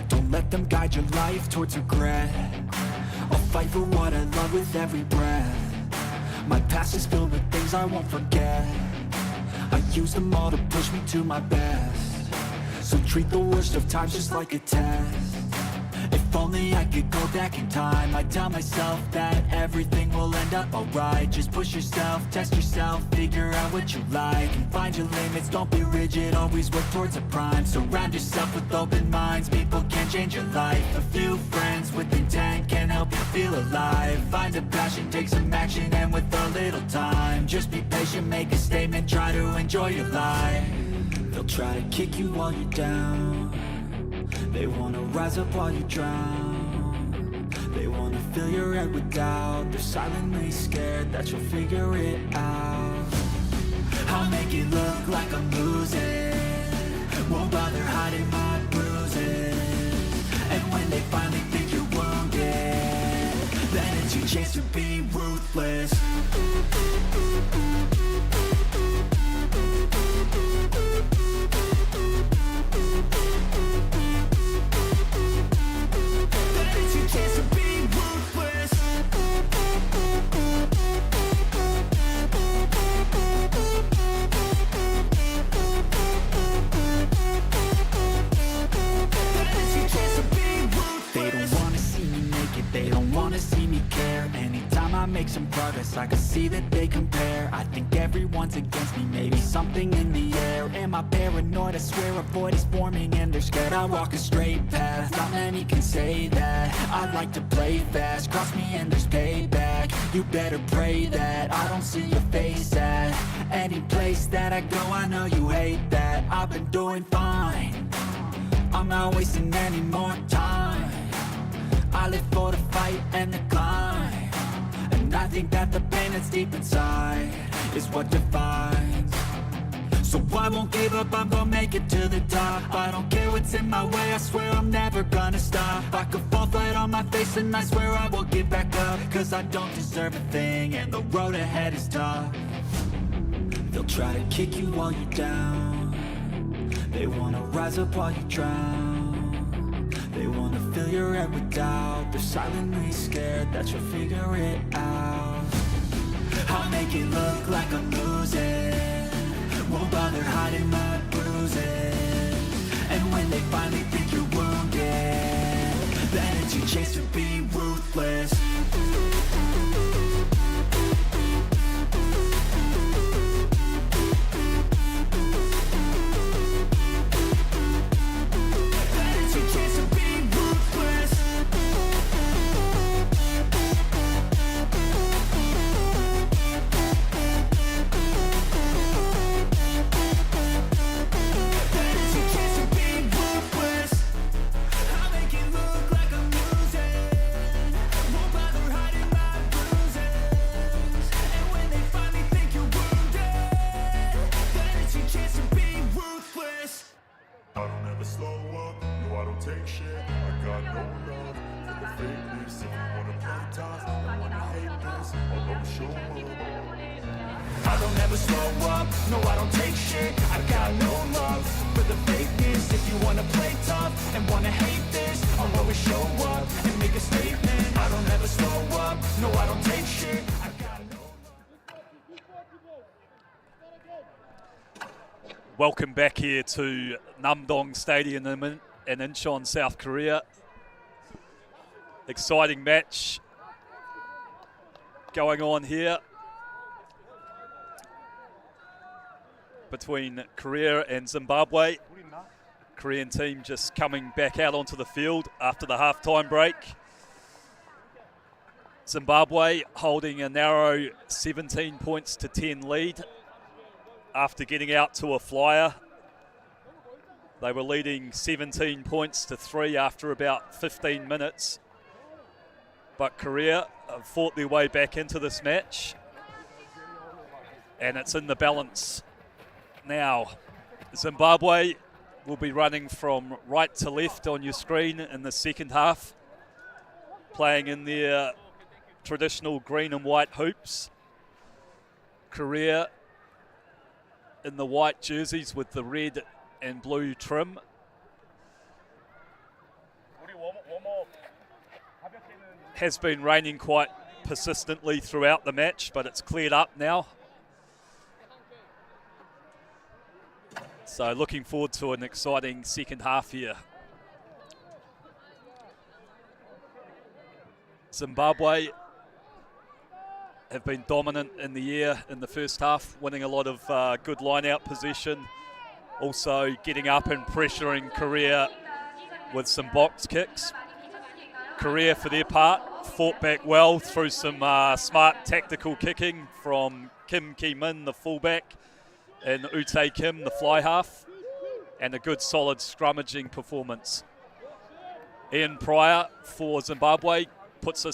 Don't let them guide your life towards regret. I'll fight for what I love with every breath. My past is filled with things I won't forget. I use them all to push me to my best. So treat the worst of times just like a test. If only I could go back in time, I'd tell myself that everything will end up alright. Just push yourself, test yourself, figure out what you like, and find your limits, don't be rigid, always work towards a prime. Surround yourself with open minds, people can change your life. A few friends with intent can help you feel alive. Find a passion, take some action, and with a little time, just be patient, make a statement, try to enjoy your life. They'll try to kick you while you're down. They wanna rise up while you drown. They wanna fill your head with doubt. They're silently scared that you'll figure it out. I'll make it look like I'm losing. Won't bother hiding my bruises. And when they finally think you're wounded, then it's your chance to be ruthless. They don't wanna see me care. Anytime I make some progress, I can see that they compare. I think everyone's against me, maybe something in the air. Am I paranoid? I swear a void is forming and they're scared I walk a straight path. Not many can say that. I like to play fast, cross me and there's payback. You better pray that I don't see your face at any place that I go. I know you hate that. I've been doing fine, I'm not wasting any more time. I live for the fight and the climb, and I think that the pain that's deep inside is what defines. So I won't give up, I'm gonna make it to the top. I don't care what's in my way, I swear I'm never gonna stop. I could fall flat on my face and I swear I will get back up, cause I don't deserve a thing and the road ahead is tough. They'll try to kick you while you're down. They wanna rise up while you drown. They wanna fill your head with doubt. They're silently scared that you'll figure it out. I'll make it look like I'm losing. Won't bother hiding my bruises. And when they finally think you're wounded, then it's your chance to be ruthless. I don't ever slow up, no I don't take shit. I got no love for the fakeness. If you wanna play tough and wanna hate this, I'll always show up and make a statement. I don't ever slow up, no I don't take shit. I got no Welcome back here to Namdong Stadium in Incheon, South Korea. Exciting match going on here between Korea and Zimbabwe. Korean team just coming back out onto the field after the half-time break. Zimbabwe holding a narrow 17 points to 10 lead after getting out to a flyer. They were leading 17 points to 3 after about 15 minutes. But Korea have fought their way back into this match, and it's in the balance now. Zimbabwe will be running from right to left on your screen in the second half. playing in their traditional green and white hoops. Korea in the white jerseys with the red and blue trim. Has been raining quite persistently throughout the match, but it's cleared up now. So looking forward to an exciting second half here. Zimbabwe have been dominant in the air in the first half, winning a lot of good line-out possession. Also getting up and pressuring Korea with some box kicks. Korea, for their part, fought back well through some smart tactical kicking from Kim Ki-min, the fullback, and Ute Kim, the fly half, and a good solid scrummaging performance. Ian Pryor for Zimbabwe gets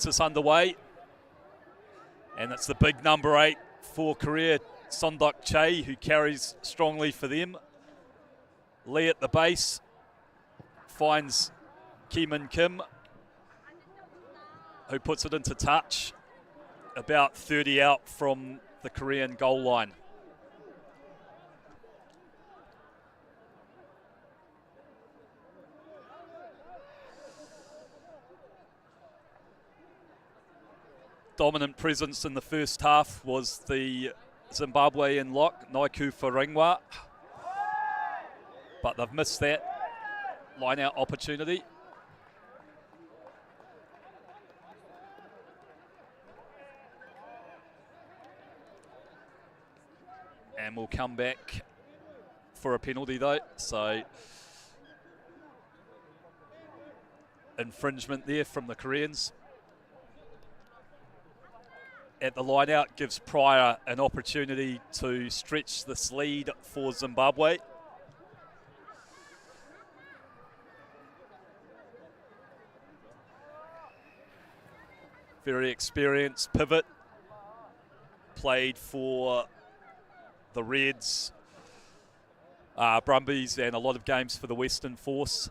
us underway. And it's the big number 8 for Korea, Sondok Che, who carries strongly for them. Lee at the base finds Ki-min Kim, who puts it into touch, about 30 out from the Korean goal line. Dominant presence in the first half was the Zimbabwean lock, Naiku Faringwa, but they've missed that line-out opportunity. And we'll come back for a penalty though, so infringement there from the Koreans. At the line-out gives Pryor an opportunity to stretch this lead for Zimbabwe. Very experienced pivot, played for the Reds, Brumbies, and a lot of games for the Western Force.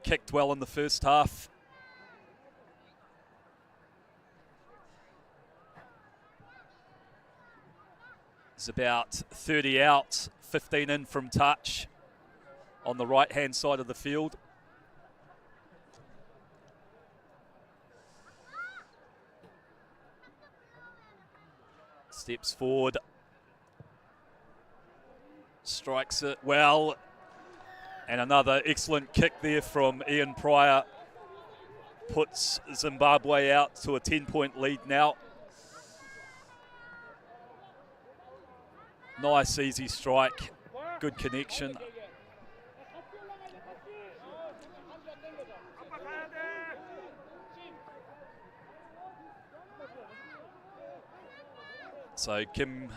Kicked well in the first half. It's about 30 out, 15 in from touch on the right-hand side of the field. Steps forward, strikes it well, and another excellent kick there from Ian Pryor puts Zimbabwe out to a 10-point lead now. Nice easy strike, good connection. So Kim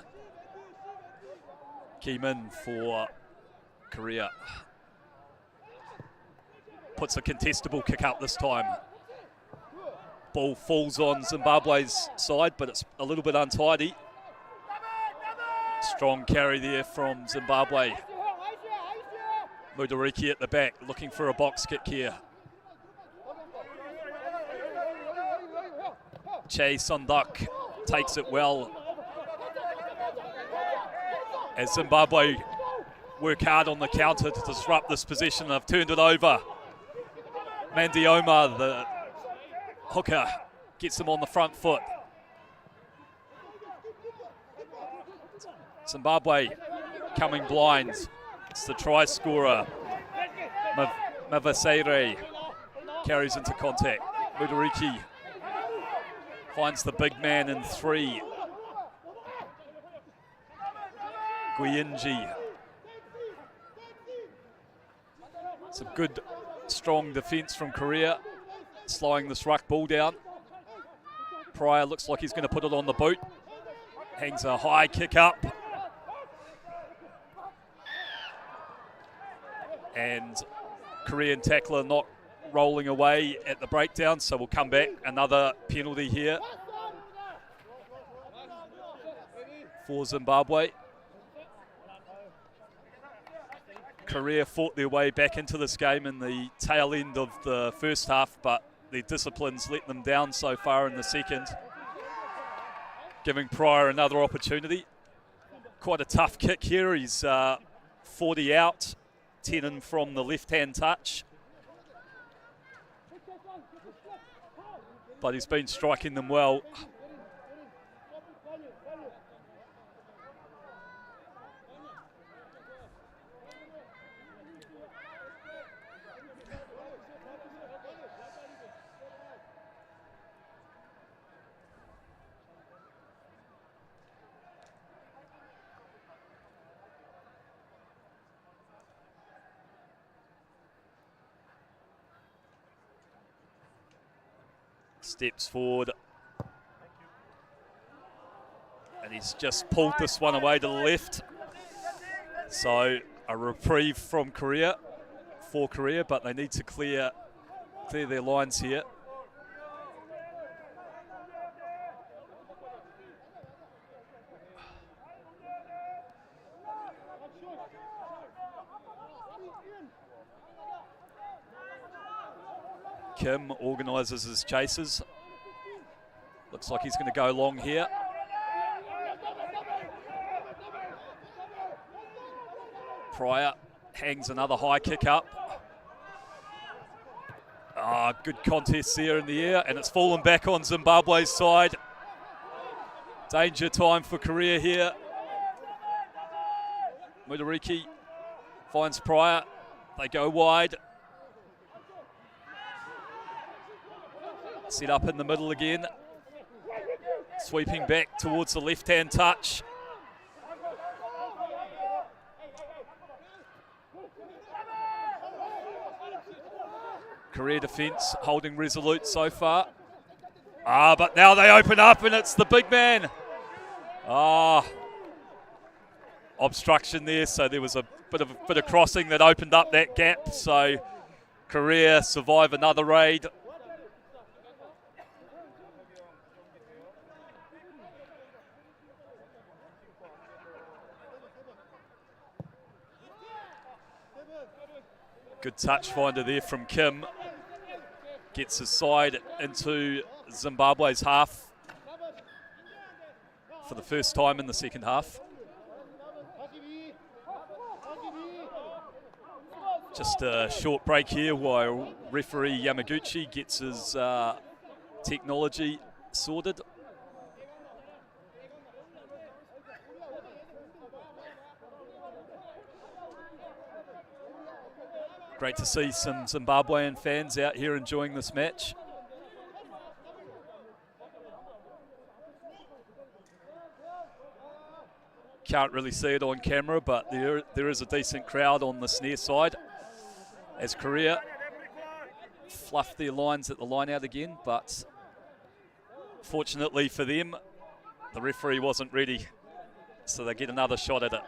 Ki-min for Korea. Puts a contestable kick up this time. Ball falls on Zimbabwe's side, but it's a little bit untidy. Strong carry there from Zimbabwe. Mudariki at the back, looking for a box kick here. Che Sondok takes it well. As Zimbabwe work hard on the counter to disrupt this possession, they've turned it over. Mandioma, the hooker, gets them on the front foot. Zimbabwe coming blind. It's the try scorer, Mavasere, carries into contact. Mudariki finds the big man in 3. Guyenji. Some good, strong defence from Korea, slowing this ruck ball down. Pryor looks like he's going to put it on the boot. Hangs a high kick up. And Korean tackler not rolling away at the breakdown, so we'll come back. Another penalty here for Zimbabwe. Korea fought their way back into this game in the tail end of the first half, but their discipline's let them down so far in the second, giving Pryor another opportunity. Quite a tough kick here. He's 40 out, 10 in from the left-hand touch. But he's been striking them well. Steps forward, and he's just pulled this one away to the left. So a reprieve from Korea, for Korea, but they need to clear their lines here. Kim organises his chases. Looks like he's going to go long here. Pryor hangs another high kick up. Good contest there in the air, and it's fallen back on Zimbabwe's side. Danger time for Korea here. Mudariki finds Pryor. They go wide. Set up in the middle again. Sweeping back towards the left-hand touch. Korea defence holding resolute so far. But now they open up and it's the big man. Obstruction there, so there was a bit of crossing that opened up that gap. So Korea survive another raid. Good touch finder there from Kim. Gets his side into Zimbabwe's half for the first time in the second half. Just a short break here while referee Yamaguchi gets his technology sorted. Great to see some Zimbabwean fans out here enjoying this match. Can't really see it on camera, but there is a decent crowd on the near side as Korea fluff their lines at the line out again, but fortunately for them, the referee wasn't ready, so they get another shot at it.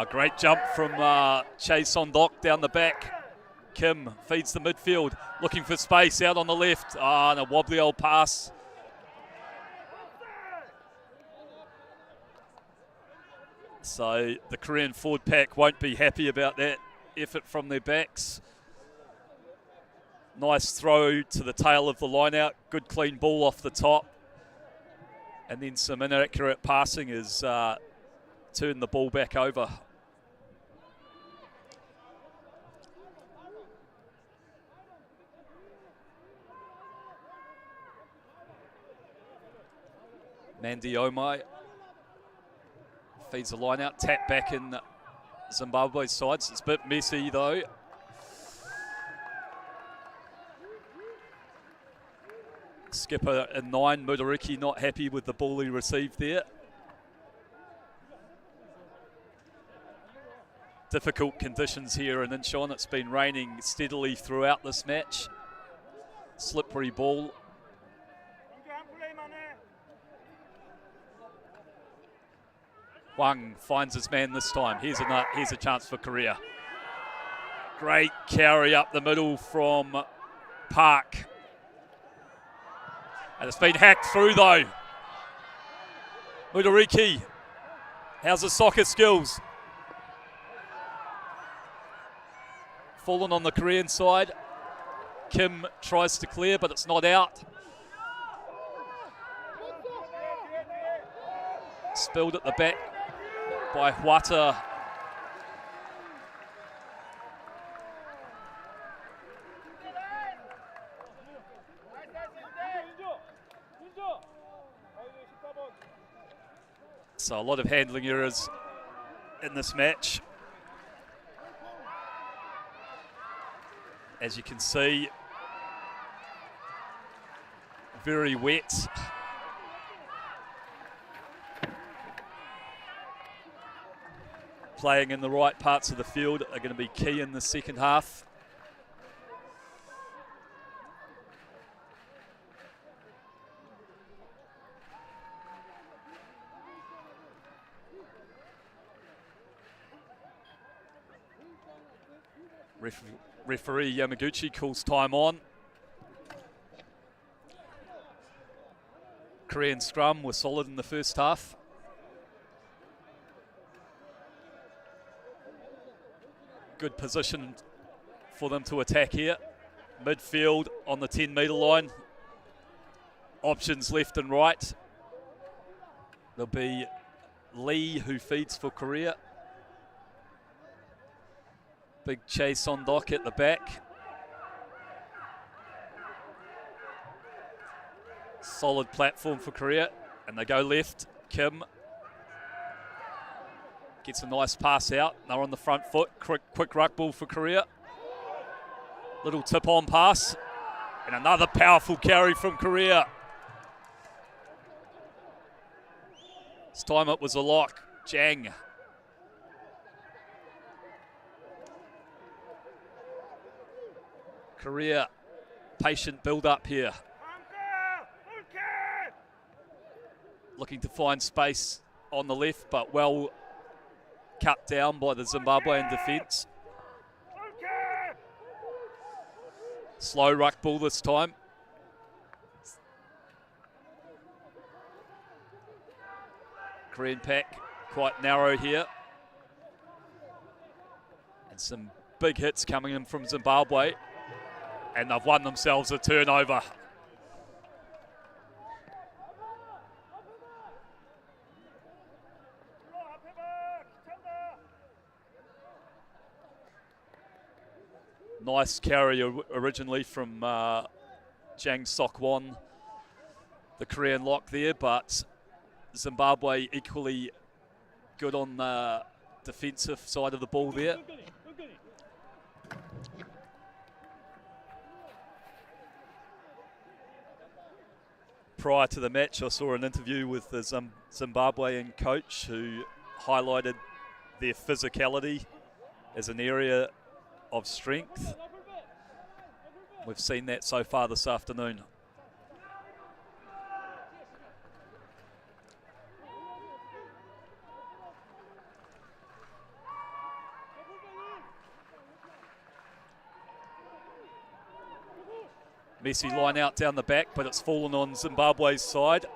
Great jump from Che Sondok down the back. Kim feeds the midfield, looking for space out on the left. And a wobbly old pass. So the Korean forward pack won't be happy about that effort from their backs. Nice throw to the tail of the line out. Good clean ball off the top. And then some inaccurate passing has turned the ball back over. Nandi Omai feeds the line out, tap back in Zimbabwe's sides. It's a bit messy though. Skipper in 9, Mudariki not happy with the ball he received there. Difficult conditions here in Incheon. It's been raining steadily throughout this match. Slippery ball. Wang finds his man this time. Here's a chance for Korea. Great carry up the middle from Park. And it's been hacked through though. Mudariki, how's his soccer skills? Fallen on the Korean side. Kim tries to clear, but it's not out. Spilled at the back by Huata. So a lot of handling errors in this match. As you can see, very wet. Playing in the right parts of the field are going to be key in the second half. Referee Yamaguchi calls time on. Korean scrum were solid in the first half. Good position for them to attack here. Midfield on the 10-metre line. Options left and right. There'll be Lee who feeds for Korea. Big chase on dock at the back. Solid platform for Korea, and they go left. Kim gets a nice pass out. They're on the front foot. Quick ruck ball for Korea. Little tip on pass, and another powerful carry from Korea. This time it was a lock. Jang. Korea, patient build up here. Looking to find space on the left, but well cut down by the Zimbabwean defence. Slow ruck ball this time. Korean pack quite narrow here. And some big hits coming in from Zimbabwe. And they've won themselves a turnover. Nice carry originally from Jang Sok-won, the Korean lock there, but Zimbabwe equally good on the defensive side of the ball there. Prior to the match, I saw an interview with the Zimbabwean coach who highlighted their physicality as an area of strength. We've seen that so far this afternoon. Messy line out down the back, but it's fallen on Zimbabwe's side.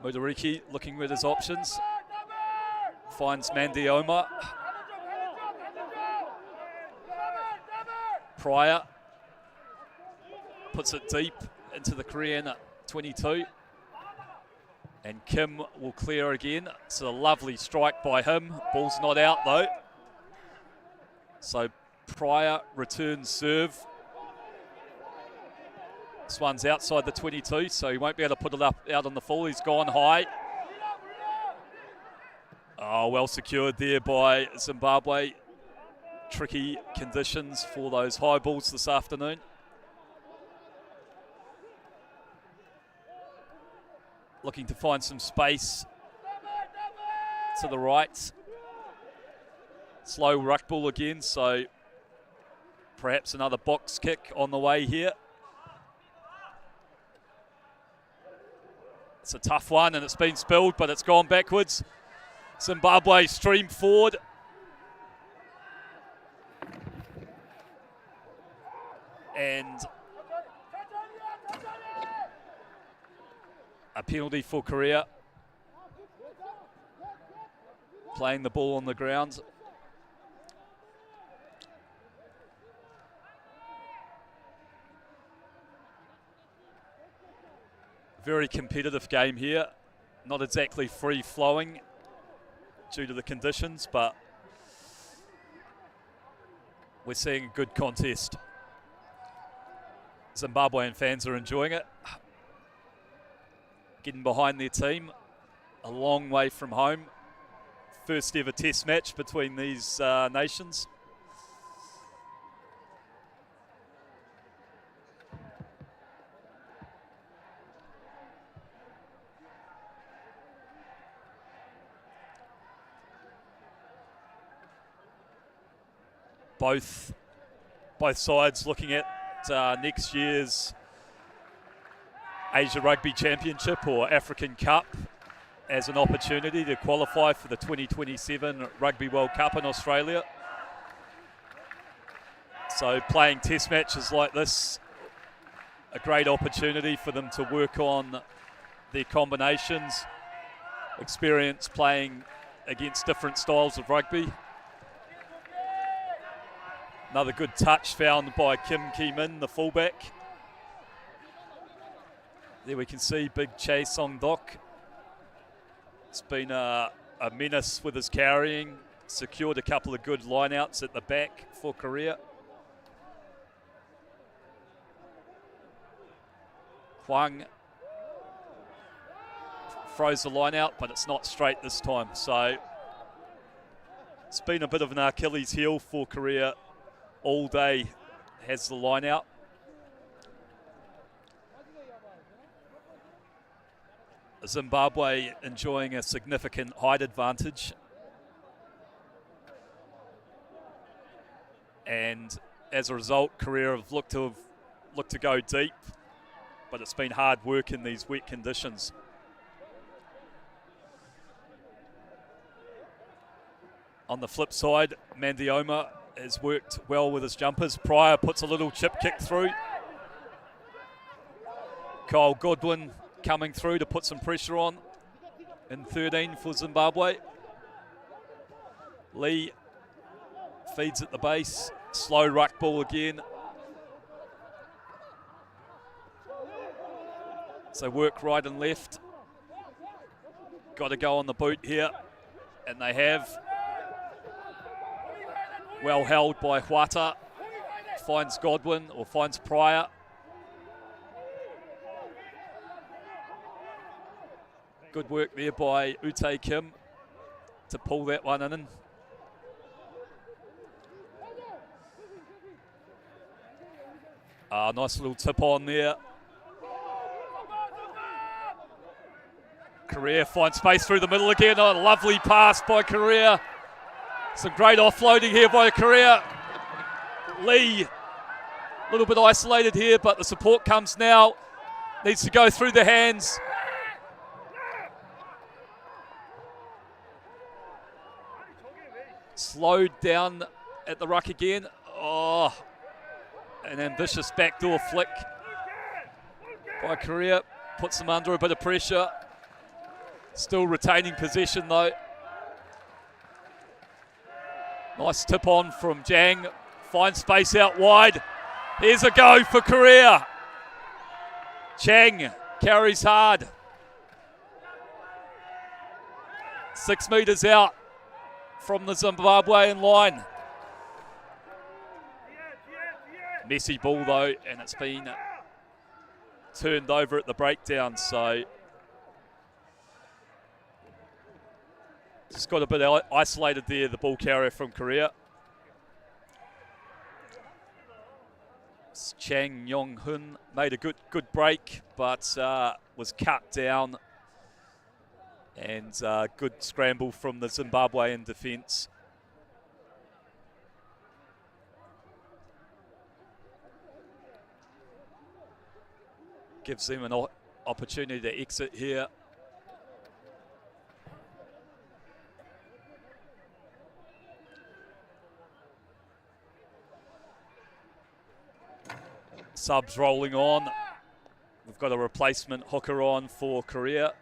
Mudariki looking at his options. Finds Mandioma. Pryor puts it deep into the Korean 22. And Kim will clear again. It's a lovely strike by him. Ball's not out though. So Pryor returns serve. This one's outside the 22, so he won't be able to put it up out on the full. He's gone high. Oh, well secured there by Zimbabwe. Tricky conditions for those high balls this afternoon. Looking to find some space to the right. Slow ruck ball again, so perhaps another box kick on the way here. It's a tough one and it's been spilled, but it's gone backwards. Zimbabwe stream forward. And A penalty for Korea. Playing the ball on the ground. Very competitive game here. Not exactly free-flowing due to the conditions, but we're seeing a good contest. Zimbabwean fans are enjoying it. Getting behind their team. A long way from home. First ever test match between these nations. Both sides looking at next year's Asia Rugby Championship or African Cup as an opportunity to qualify for the 2027 Rugby World Cup in Australia. So playing test matches like this, a great opportunity for them to work on their combinations, experience playing against different styles of rugby. Another good touch found by Kim Ki-min, the fullback. There we can see big Che Song-dok. It's been a menace with his carrying. Secured a couple of good lineouts at the back for Korea. Hwang throws the line out, but it's not straight this time. So it's been a bit of an Achilles heel for Korea all day, has the line out. Zimbabwe enjoying a significant height advantage. And as a result, Korea have looked to go deep, but it's been hard work in these wet conditions. On the flip side, Mandioma has worked well with his jumpers. Pryor puts a little chip kick through. Kyle Godwin coming through to put some pressure on in 13 for Zimbabwe. Lee feeds at the base. Slow ruck ball again. So work right and left. Got to go on the boot here, and they have. Well held by Huata. Finds Godwin, or finds Pryor. Good work there by Ute Kim to pull that one in. Nice little tip on there. Korea finds space through the middle again. Oh, a lovely pass by Korea. Some great offloading here by Korea. Lee, a little bit isolated here, but the support comes now. Needs to go through the hands. Slowed down at the ruck again. Oh, an ambitious backdoor flick by Korea. Puts them under a bit of pressure. Still retaining possession though. Nice tip on from Jang. Finds space out wide. Here's a go for Korea. Chang carries hard. 6 metres out from the Zimbabwean line. Messy ball though, and it's been turned over at the breakdown, so just got a bit isolated there, the ball carrier from Korea. Chang Yong-hun made a good break, but was cut down. And good scramble from the Zimbabwean defence. Gives them an opportunity to exit here. Subs rolling on. We've got a replacement hooker on for Korea.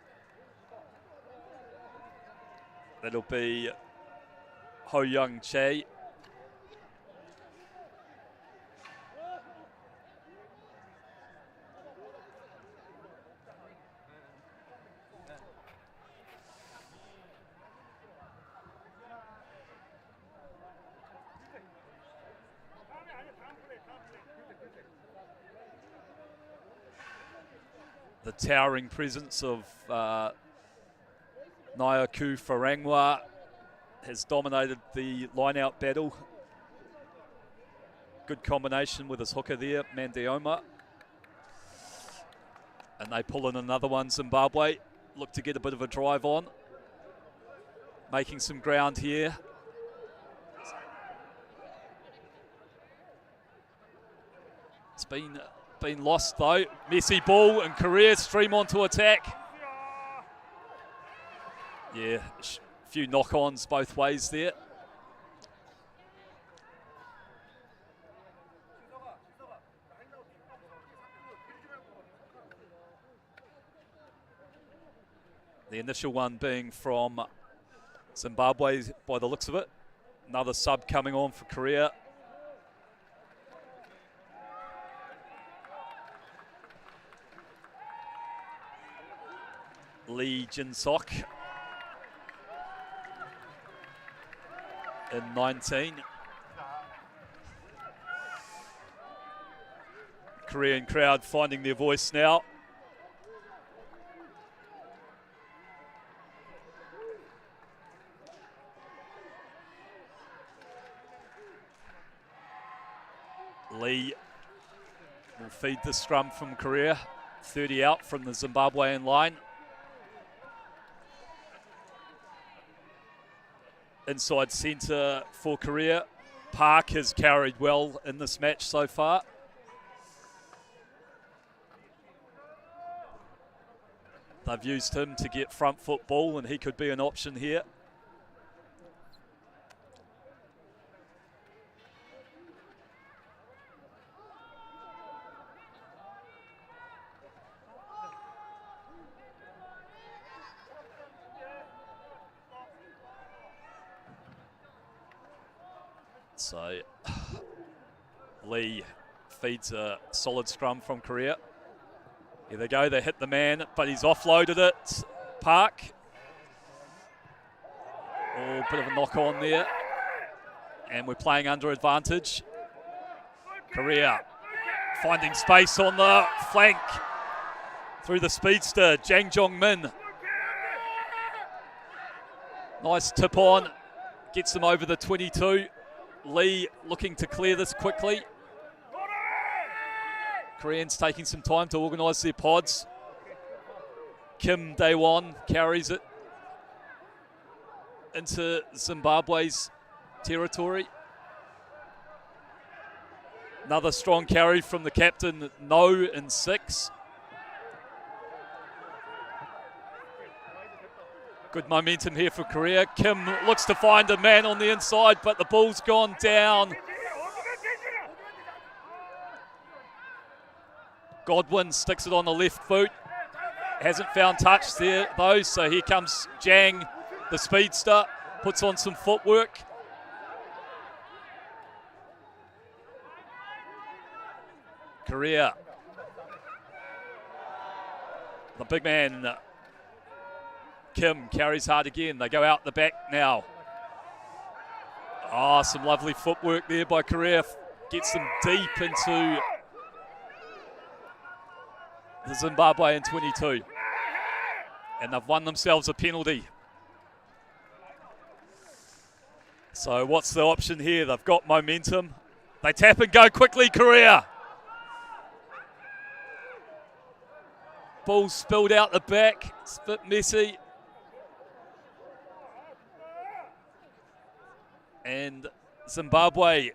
That'll be Ho Young Chae. The towering presence of Nayaku Farangwa has dominated the line-out battle. Good combination with his hooker there, Mandioma. And they pull in another one, Zimbabwe. Look to get a bit of a drive on. Making some ground here. It's been lost though. Messy ball and Korea stream onto attack. Yeah, a few knock-ons both ways there. The initial one being from Zimbabwe by the looks of it. Another sub coming on for Korea. Lee Jin-sok in 19. Korean crowd finding their voice now. Lee will feed the scrum from Korea. 30 out from the Zimbabwean line. Inside centre for Korea. Park has carried well in this match so far. They've used him to get front foot ball and he could be an option here. So Lee feeds a solid scrum from Korea. Here they go, they hit the man, but he's offloaded it. Park. Oh, bit of a knock on there. And we're playing under advantage. Korea finding space on the flank through the speedster, Jang Jong-min. Nice tip on, gets them over the 22. Lee looking to clear this quickly. Koreans taking some time to organise their pods. Kim Daewon carries it into Zimbabwe's territory. Another strong carry from the captain, No, in 6. Good momentum here for Korea. Kim looks to find a man on the inside, but the ball's gone down. Godwin sticks it on the left foot. Hasn't found touch there though, so here comes Jang, the speedster, puts on some footwork. Korea. The big man, Kim, carries hard again. They go out the back now. Oh, some lovely footwork there by Korea. Gets them deep into the Zimbabwean 22. And they've won themselves a penalty. So what's the option here? They've got momentum. They tap and go quickly, Korea. Ball spilled out the back. It's a bit messy. And Zimbabwe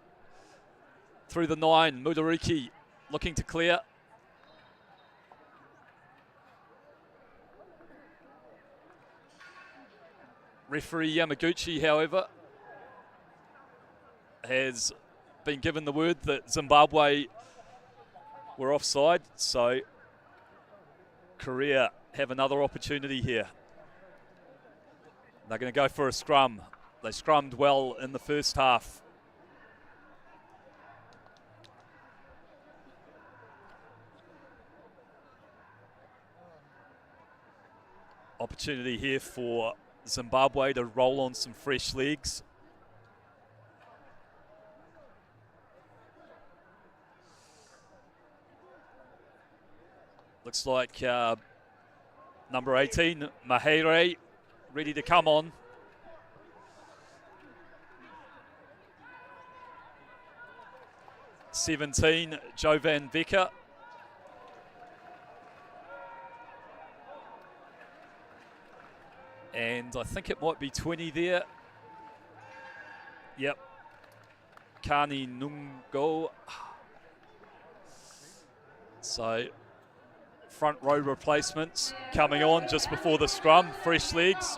through the 9, Mudariki looking to clear. Referee Yamaguchi, however, has been given the word that Zimbabwe were offside, so Korea have another opportunity here. They're going to go for a scrum. They scrummed well in the first half. Opportunity here for Zimbabwe to roll on some fresh legs. Looks like number 18, Mahere, ready to come on. '17, Jovan Becker. And I think it might be 20 there. Yep. Kani Nungo. So front row replacements coming on just before the scrum, fresh legs.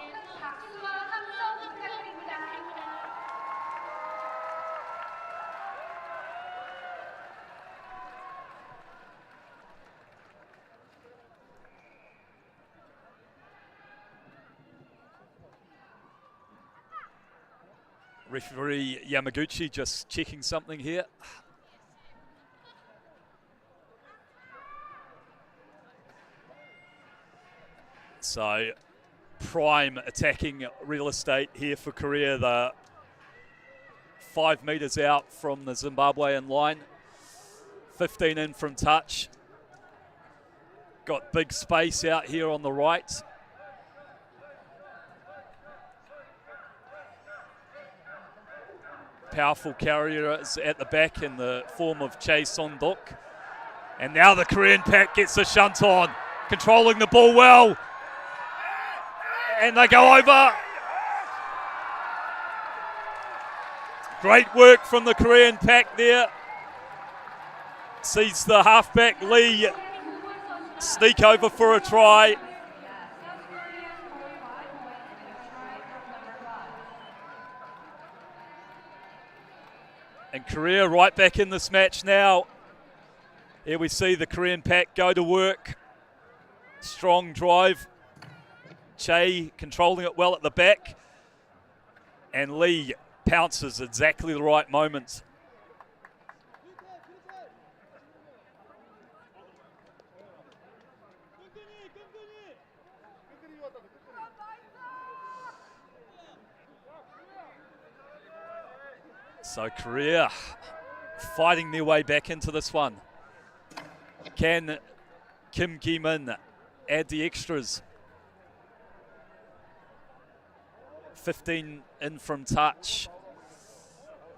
Referee Yamaguchi just checking something here. So prime attacking real estate here for Korea. The 5 metres out from the Zimbabwean line. 15 in from touch. Got big space out here on the right. Powerful carriers at the back in the form of Chae Sondok. And now the Korean pack gets the shunt on, controlling the ball well. And they go over. Great work from the Korean pack there. Sees the halfback Lee sneak over for a try. And Korea right back in this match now. Here we see the Korean pack go to work. Strong drive. Chae controlling it well at the back. And Lee pounces exactly the right moment. So Korea fighting their way back into this one. Can Kim Gi-min add the extras? 15 in from touch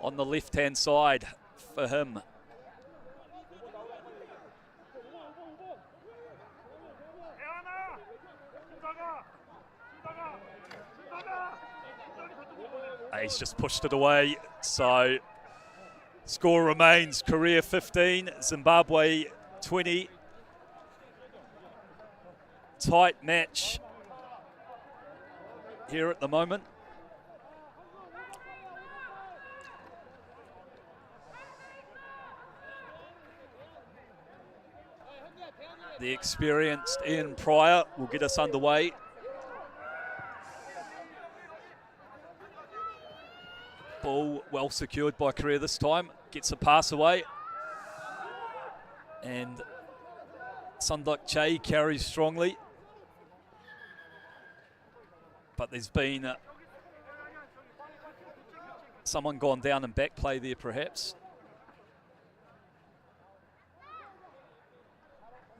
on the left-hand side for him. He's just pushed it away, so score remains Korea 15, Zimbabwe 20. Tight match here at the moment. The experienced Ian Pryor will get us underway. Ball well secured by Korea this time. Gets a pass away. And Sondok Chae carries strongly. But there's been someone gone down in back play there perhaps.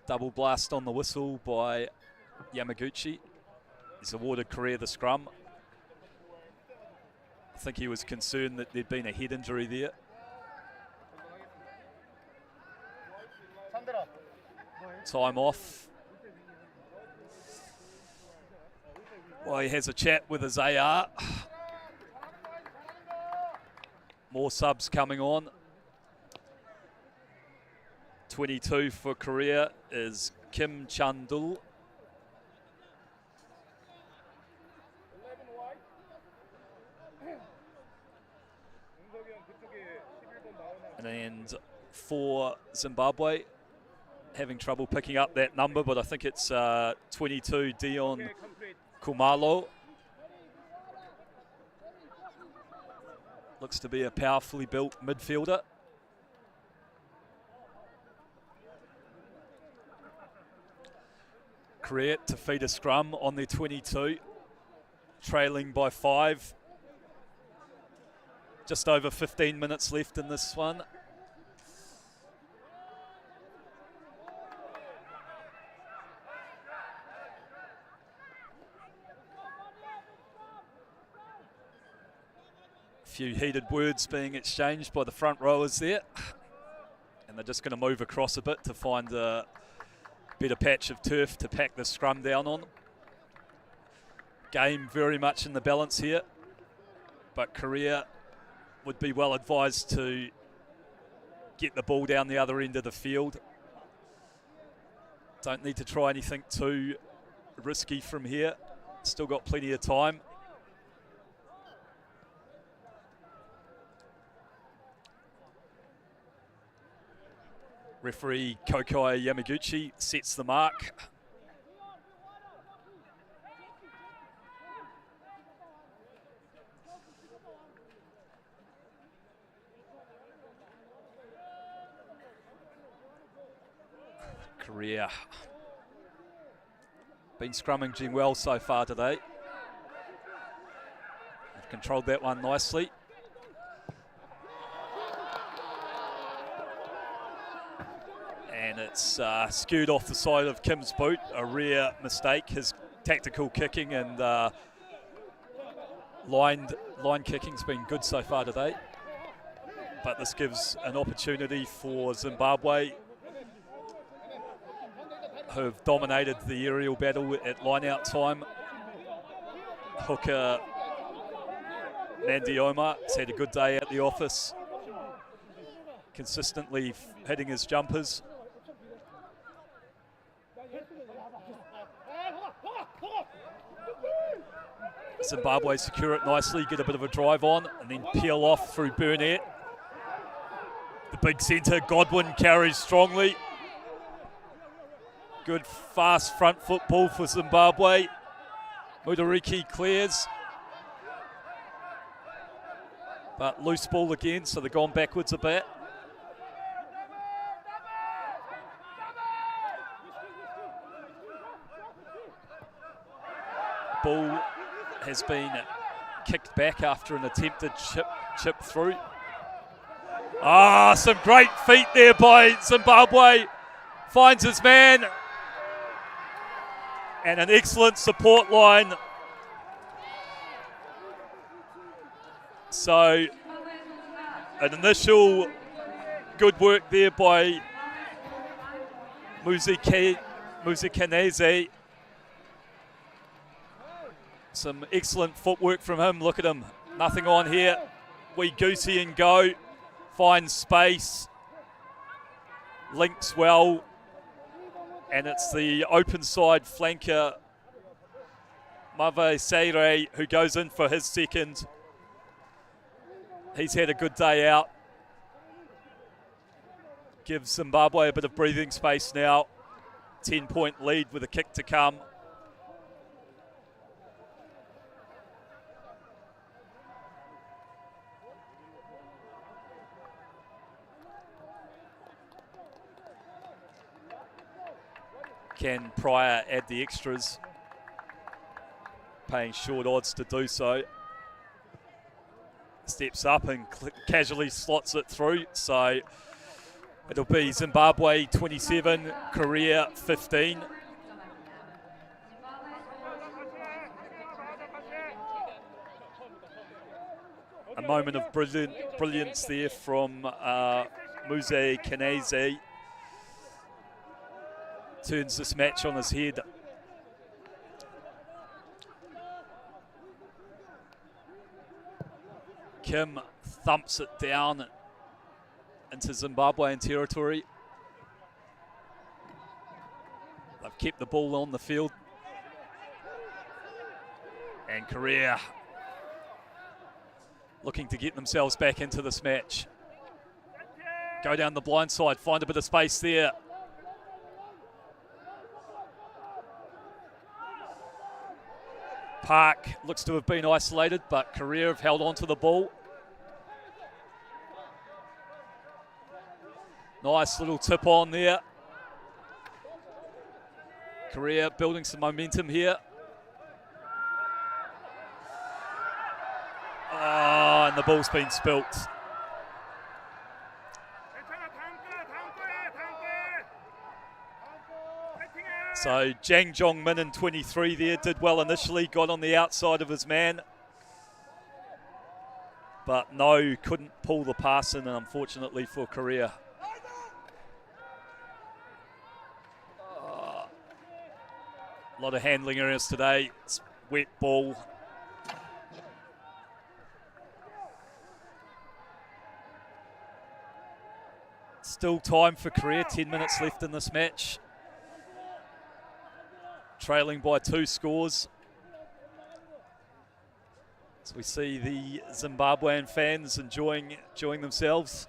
Double blast on the whistle by Yamaguchi. He's awarded Korea the scrum. I think he was concerned that there'd been a head injury there. Time off. Well, he has a chat with his AR. More subs coming on. 22 for Korea is Kim Chandul. And for Zimbabwe, having trouble picking up that number, but I think it's 22 Dion Kumalo. Looks to be a powerfully built midfielder. Korea to feed a scrum on their 22, trailing by 5. Just over 15 minutes left in this one. A few heated words being exchanged by the front rowers there. And they're just going to move across a bit to find a better patch of turf to pack the scrum down on. Game very much in the balance here, but Korea would be well advised to get the ball down the other end of the field. Don't need to try anything too risky from here. Still got plenty of time. Referee Kokai Yamaguchi sets the mark. Korea been scrummaging well so far today. They've controlled that one nicely. And it's skewed off the side of Kim's boot, a rare mistake. His tactical kicking and line kicking's been good so far today. But this gives an opportunity for Zimbabwe, who have dominated the aerial battle at line-out time. Hooker Mandioma has had a good day at the office, consistently hitting his jumpers. Zimbabwe secure it nicely, get a bit of a drive on, and then peel off through Burnett. The big centre, Godwin, carries strongly. Good fast front foot ball for Zimbabwe. Mudariki clears. But loose ball again, so they've gone backwards a bit. Ball has been kicked back after an attempted chip through. Ah, some great feet there by Zimbabwe. Finds his man. And an excellent support line. So, an initial good work there by Muzikaneze. Some excellent footwork from him. Look at him. Nothing on here. We goosey and go. Finds space. Links well. And it's the open side flanker, Mave Seire, who goes in for his second. He's had a good day out. Gives Zimbabwe a bit of breathing space now. 10-point lead with a kick to come. Can Pryor add the extras? Paying short odds to do so. Steps up and casually slots it through. So it'll be Zimbabwe 27, Korea 15. A moment of brilliance there from Muze Kaneze. Turns this match on his head. Kim thumps it down into Zimbabwean territory. They've kept the ball on the field. And Korea looking to get themselves back into this match. Go down the blind side, find a bit of space there. Park looks to have been isolated, but Korea have held on to the ball. Nice little tip on there. Korea building some momentum here. Oh, and the ball's been spilt. So Jang Jong-min in 23 there did well initially, got on the outside of his man. But no, couldn't pull the pass in, unfortunately for Korea. A lot of handling errors today. It's wet ball. Still time for Korea, 10 minutes left in this match. Trailing by 2 scores. So we see the Zimbabwean fans enjoying themselves.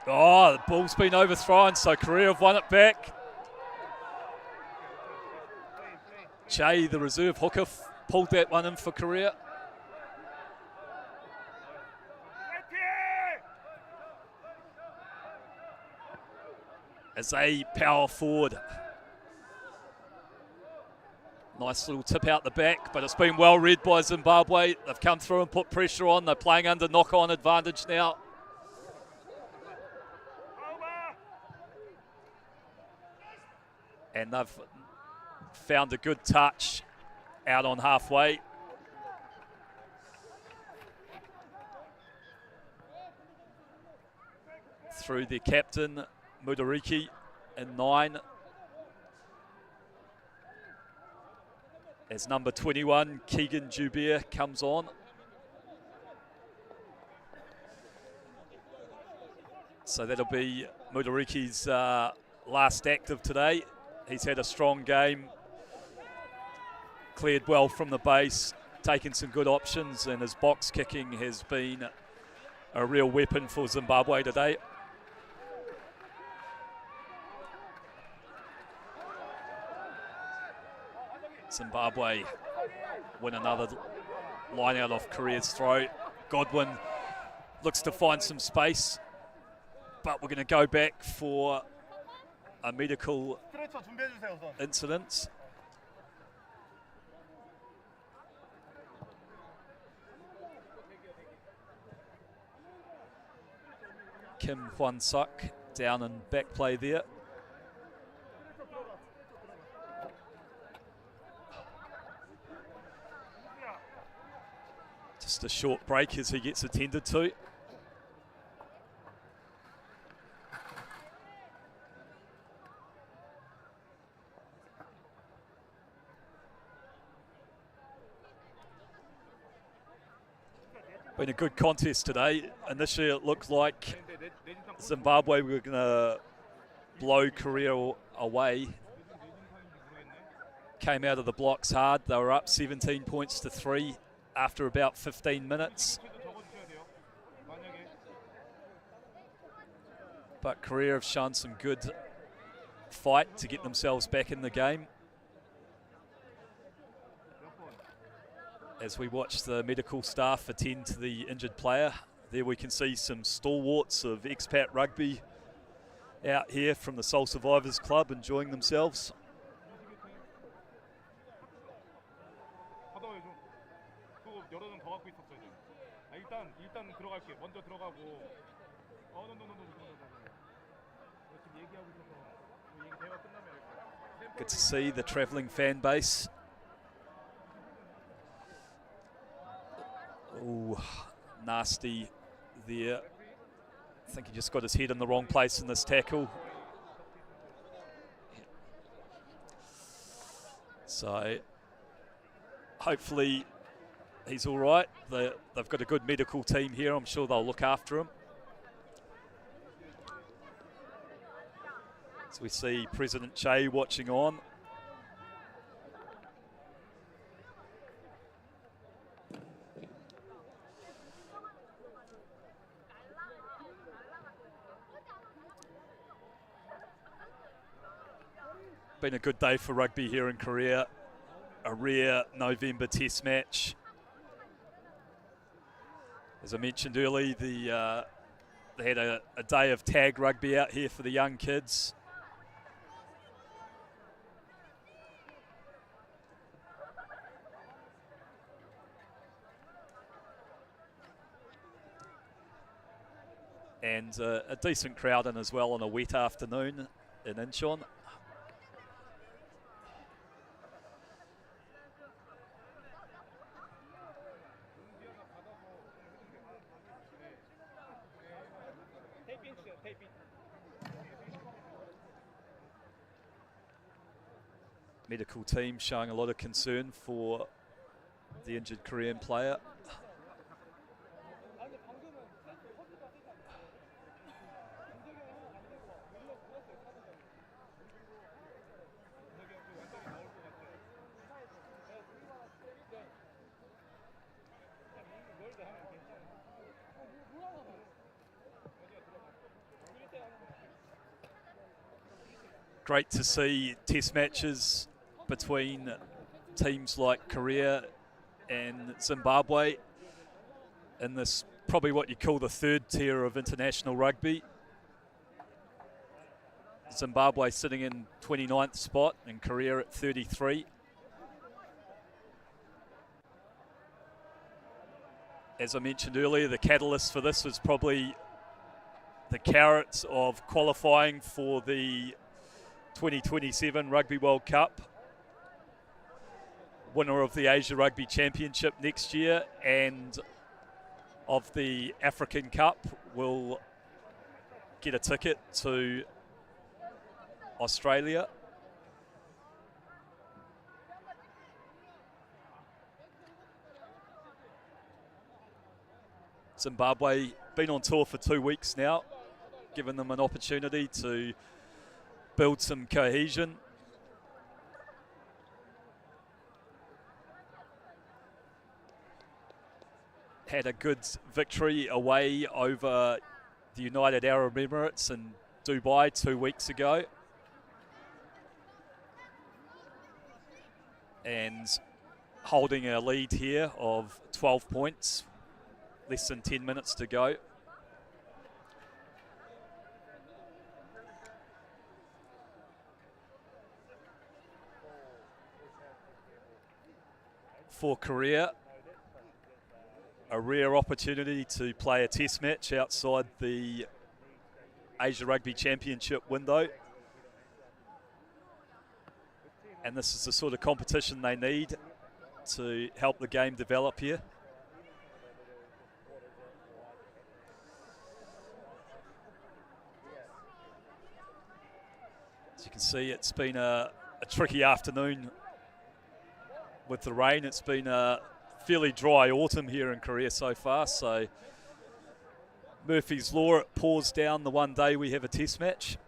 Oh, the ball's been overthrown, so Korea have won it back. Che, the reserve hooker, pulled that one in for Korea. As they power forward. Nice little tip out the back, but it's been well read by Zimbabwe. They've come through and put pressure on. They're playing under knock-on advantage now. And they've found a good touch out on halfway. Through their captain, Mudariki, in 9. As number 21, Keegan Joubert, comes on. So that'll be Mudariki's last act of today. He's had a strong game, cleared well from the base, taken some good options, and his box kicking has been a real weapon for Zimbabwe today. Zimbabwe win another line out off Korea's throw. Godwin looks to find some space, but we're going to go back for a medical incident. Kim Hwan-suk down in back play there. Just a short break as he gets attended to. Been a good contest today. Initially it looked like Zimbabwe were going to blow Korea away. Came out of the blocks hard. They were up 17 points to 3 after about 15 minutes. But Korea have shown some good fight to get themselves back in the game. As we watch the medical staff attend to the injured player, there we can see some stalwarts of expat rugby out here from the Soul Survivors Club enjoying themselves. Good to see the travelling fan base. Ooh, nasty there. I think he just got his head in the wrong place in this tackle. So hopefully he's all right. They've got a good medical team here. I'm sure they'll look after him. So we see President Che watching on. been a good day for rugby here in Korea. A rare November test match. As I mentioned earlier, they had a day of tag rugby out here for the young kids. And a decent crowd in as well on a wet afternoon in Incheon. Medical team showing a lot of concern for the injured Korean player. Great to see test matches between teams like Korea and Zimbabwe in this, probably what you call the third tier of international rugby. Zimbabwe sitting in 29th spot and Korea at 33. As I mentioned earlier, the catalyst for this was probably the carrots of qualifying for the 2027 Rugby World Cup. Winner of the Asia Rugby Championship next year and of the African Cup will get a ticket to Australia. Zimbabwe been on tour for 2 weeks now, giving them an opportunity to build some cohesion. Had a good victory away over the United Arab Emirates in Dubai 2 weeks ago. And holding a lead here of 12 points, less than 10 minutes to go. For Korea, a rare opportunity to play a test match outside the Asia Rugby Championship window. And this is the sort of competition they need to help the game develop here. As you can see, it's been a tricky afternoon with the rain. It's been a fairly dry autumn here in Korea so far, so Murphy's Law, it pours down the one day we have a test match.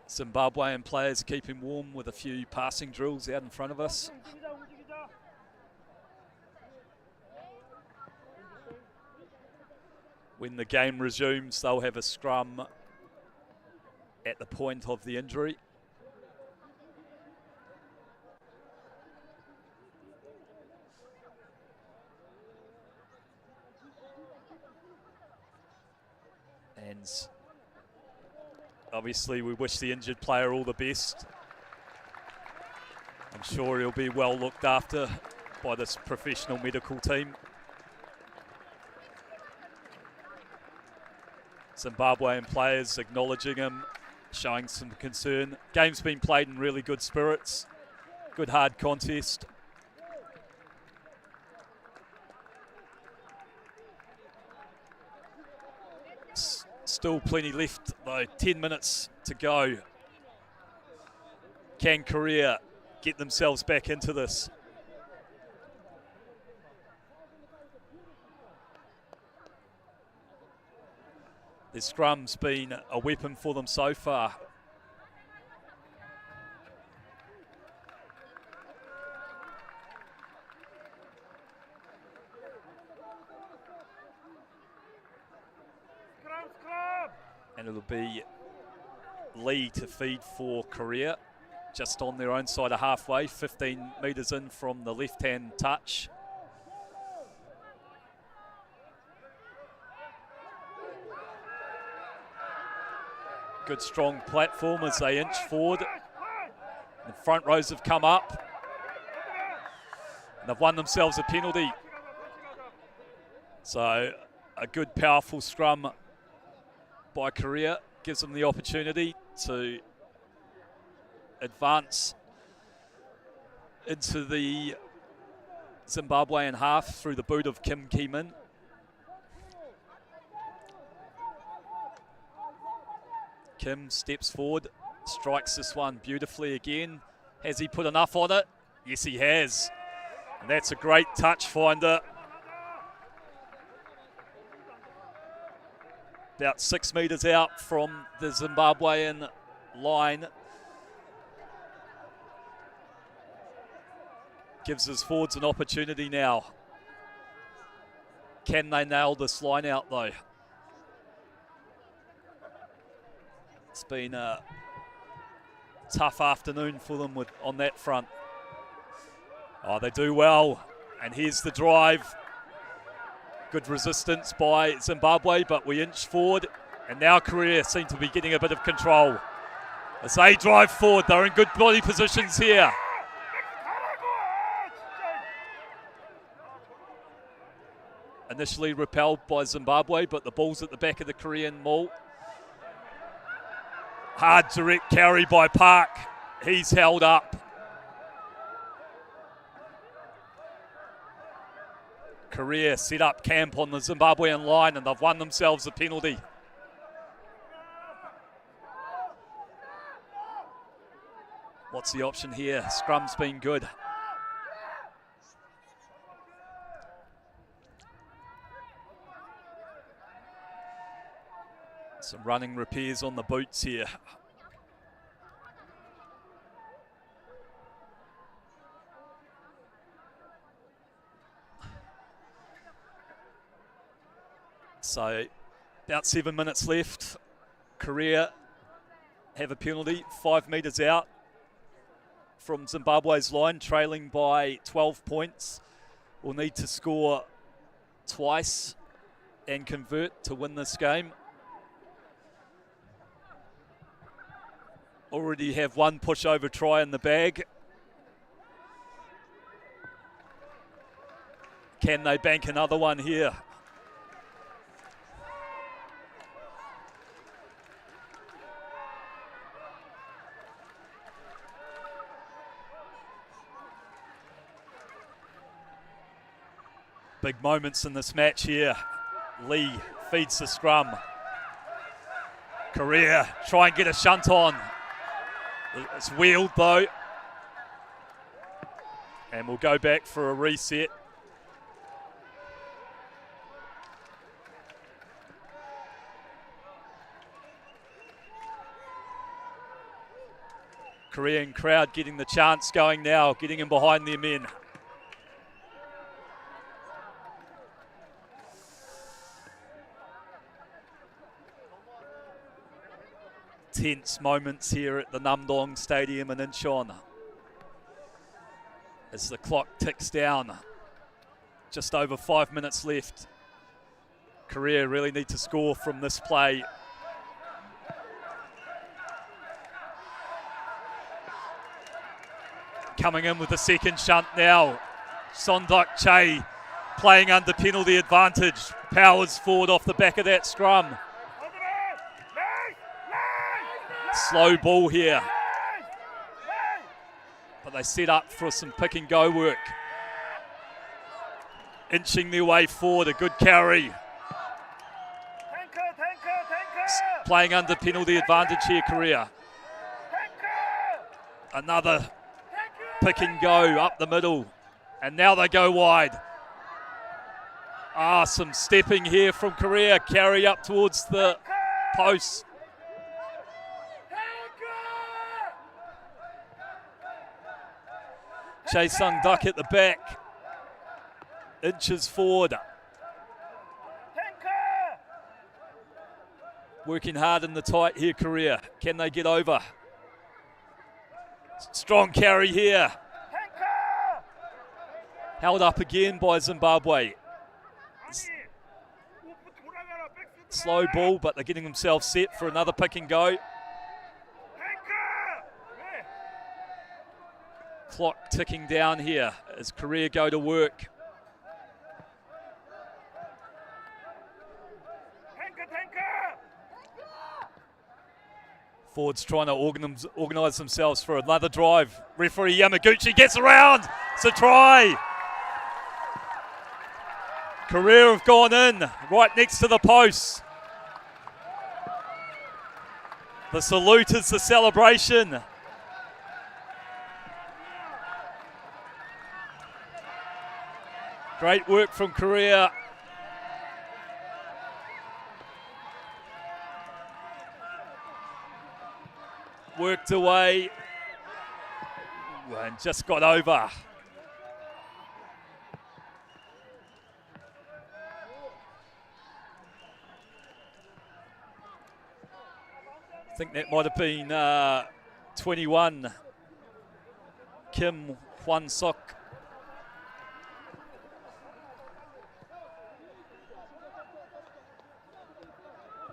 Zimbabwean players keeping warm with a few passing drills out in front of us. When the game resumes, they'll have a scrum at the point of the injury. And obviously we wish the injured player all the best. I'm sure he'll be well looked after by this professional medical team. Zimbabwean players acknowledging him, showing some concern. Game's been played in really good spirits. Good hard contest. Still plenty left though, 10 minutes to go. Can Korea get themselves back into this? The scrum's been a weapon for them so far. And it'll be Lee to feed for Korea, just on their own side of halfway, 15 metres in from the left-hand touch. Good strong platform as they inch forward. The front rows have come up. And they've won themselves a penalty. So a good powerful scrum by Korea gives them the opportunity to advance into the Zimbabwean half through the boot of Kim Ki-min. Kim steps forward, strikes this one beautifully again. Has he put enough on it? Yes, he has. And that's a great touch finder. About 6 metres out from the Zimbabwean line. Gives his forwards an opportunity now. Can they nail this line out though? It's been a tough afternoon for them on that front. Oh, they do well. And here's the drive. Good resistance by Zimbabwe, but we inch forward. And now Korea seem to be getting a bit of control. As they drive forward, they're in good body positions here. Initially repelled by Zimbabwe, but the ball's at the back of the Korean maul. Hard direct carry by Park. He's held up. Korea set up camp on the Zimbabwean line and they've won themselves a penalty. What's the option here? Scrum's been good. Some running repairs on the boots here. So about 7 minutes left. Korea have a penalty 5 metres out from Zimbabwe's line, trailing by 12 points. Will need to score twice and convert to win this game. Already have one pushover try in the bag. Can they bank another one here? Big moments in this match here. Lee feeds the scrum. Korea try and get a shunt on. It's wheeled though. And we'll go back for a reset. Korean crowd getting the chance going now, getting in behind their men. Tense moments here at the Namdong Stadium in Incheon as the clock ticks down. Just over 5 minutes left. Korea really need to score from this play. Coming in with the second shunt now. Sonduk Che playing under penalty advantage. Powers forward off the back of that scrum. Slow ball here. But they set up for some pick and go work. Inching their way forward, a good carry. Playing under penalty advantage here, Korea. Another pick and go up the middle. And now they go wide. Some stepping here from Korea. Carry up towards the post. Chae Sung-duk at the back. Inches forward. Working hard in the tight here, Korea. Can they get over? Strong carry here. Held up again by Zimbabwe. Slow ball, but they're getting themselves set for another pick and go. Clock ticking down here as Korea go to work. Forwards trying to organise themselves for another drive. Referee Yamaguchi gets around. It's a try. Korea have gone in right next to the post. The salute is the celebration. Great work from Korea. Worked away and just got over. I think that might have been 21, Kim Hwan-sok.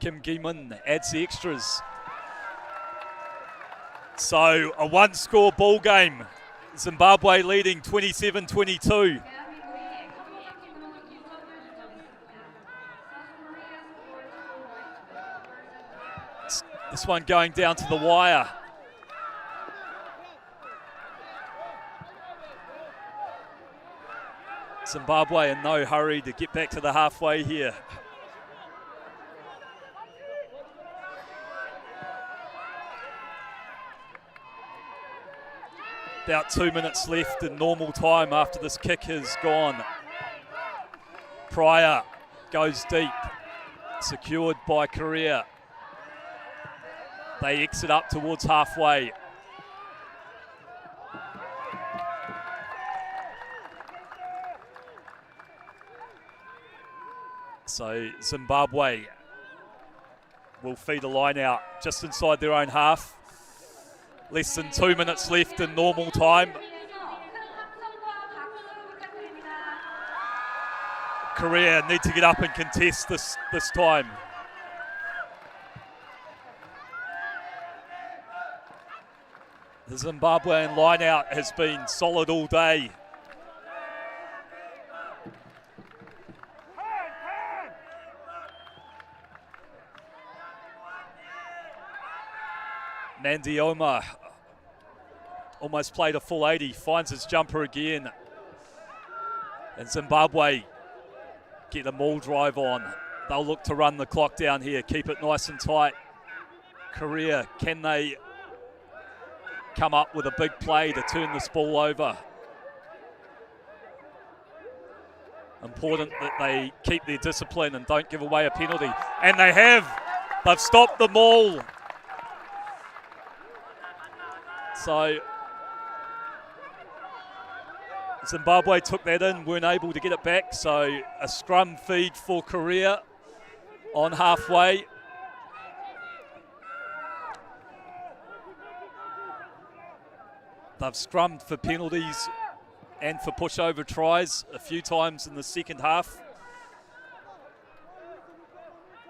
Kim Gi-min adds the extras. So a one-score ball game. Zimbabwe leading 27-22. This one going down to the wire. Zimbabwe in no hurry to get back to the halfway here. About 2 minutes left in normal time after this kick has gone. Pryor goes deep, secured by Korea. They exit up towards halfway. So Zimbabwe will feed a line out just inside their own half. Less than 2 minutes left in normal time. Korea need to get up and contest this time. The Zimbabwean line-out has been solid all day. Nandioma almost played a full 80, finds his jumper again. And Zimbabwe get a maul drive on. They'll look to run the clock down here, keep it nice and tight. Korea, can they come up with a big play to turn this ball over? Important that they keep their discipline and don't give away a penalty. And they have. They've stopped the maul. So Zimbabwe took that in, weren't able to get it back. So a scrum feed for Korea on halfway. They've scrummed for penalties and for pushover tries a few times in the second half.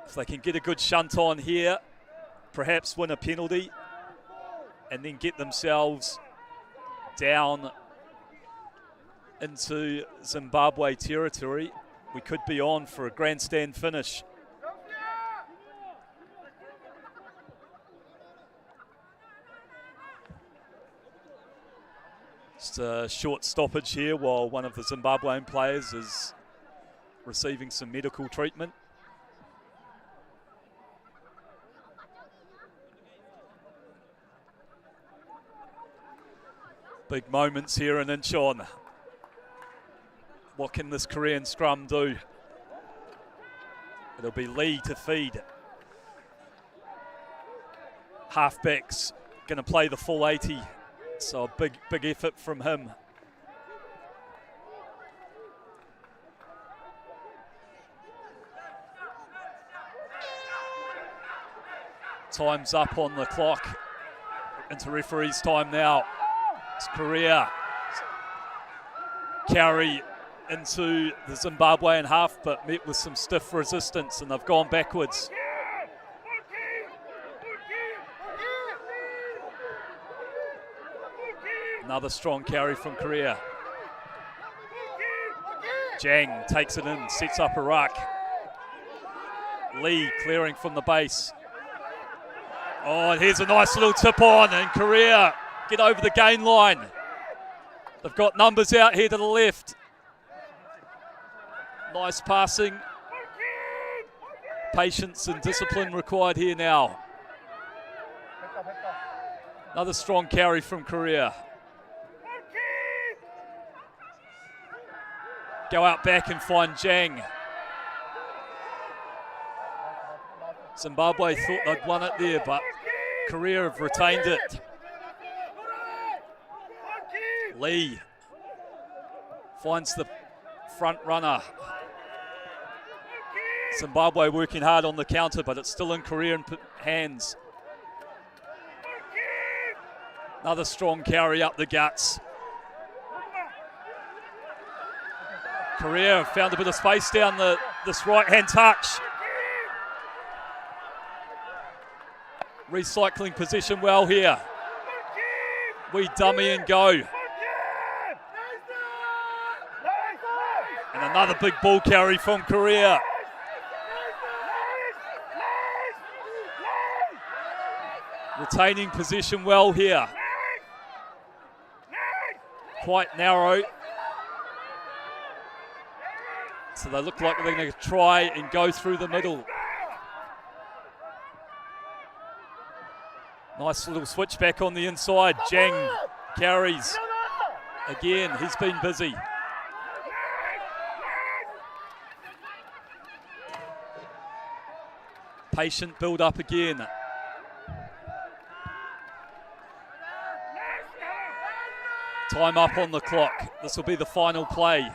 If they can get a good shunt on here, perhaps win a penalty, and then get themselves down into Zimbabwe territory, we could be on for a grandstand finish. Just a short stoppage here while one of the Zimbabwean players is receiving some medical treatment. Big moments here in Incheon. What can this Korean scrum do? It'll be Lee to feed. Halfback's going to play the full 80, so a big effort from him. Time's up on the clock. Into referee's time now. It's Korea. Carry into the Zimbabwean half, but met with some stiff resistance, and they've gone backwards. Another strong carry from Korea. Jang takes it in, sets up a ruck. Lee clearing from the base. Oh, and here's a nice little tip on, and Korea get over the gain line. They've got numbers out here to the left. Nice passing. Patience and discipline required here now. Another strong carry from Korea. Go out back and find Jang. Zimbabwe thought they'd won it there, but Korea have retained it. Lee finds the front runner. Zimbabwe working hard on the counter, but it's still in Korean hands. Another strong carry up the guts. Korea found a bit of space down this right-hand touch. Recycling position well here. We dummy and go. And another big ball carry from Korea. Retaining position well here. Quite narrow. So they look like they're going to try and go through the middle. Nice little switch back on the inside. Jang carries. Again, he's been busy. Patient build up again. Time up on the clock. This will be the final play.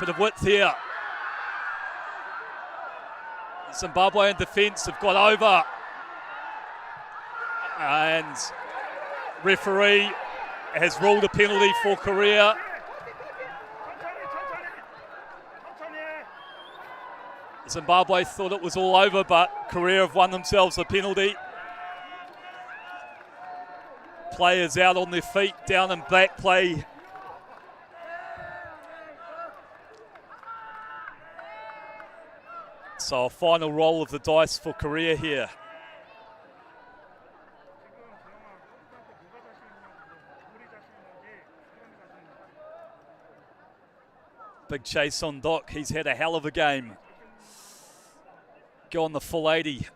Bit of width here. Zimbabwean defence have got over. And referee has ruled a penalty for Korea. Zimbabwe thought it was all over, but Korea have won themselves a penalty. Players out on their feet, down and back play. So a final roll of the dice for Korea here. Big chase on Doc. He's had a hell of a game. Go on the full 80.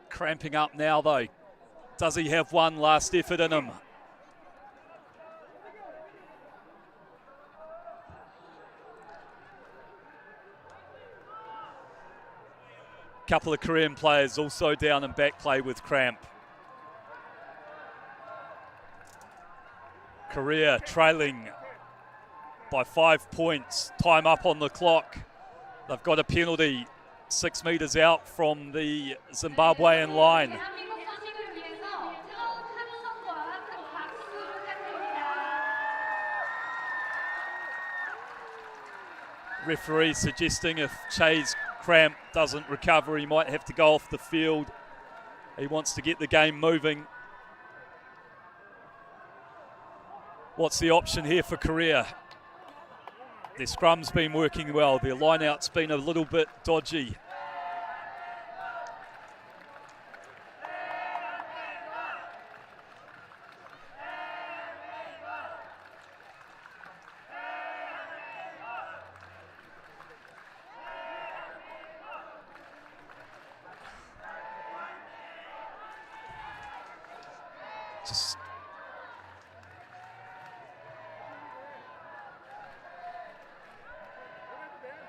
Cramping up now though. Does he have one last effort in him? Couple of Korean players also down and back play with cramp. Korea trailing by 5 points. Time up on the clock. They've got a penalty 6 metres out from the Zimbabwean line. Referee suggesting if Che's cramp doesn't recover, he might have to go off the field. He wants to get the game moving. What's the option here for Korea? Their scrum's been working well. Their line-out's been a little bit dodgy. Just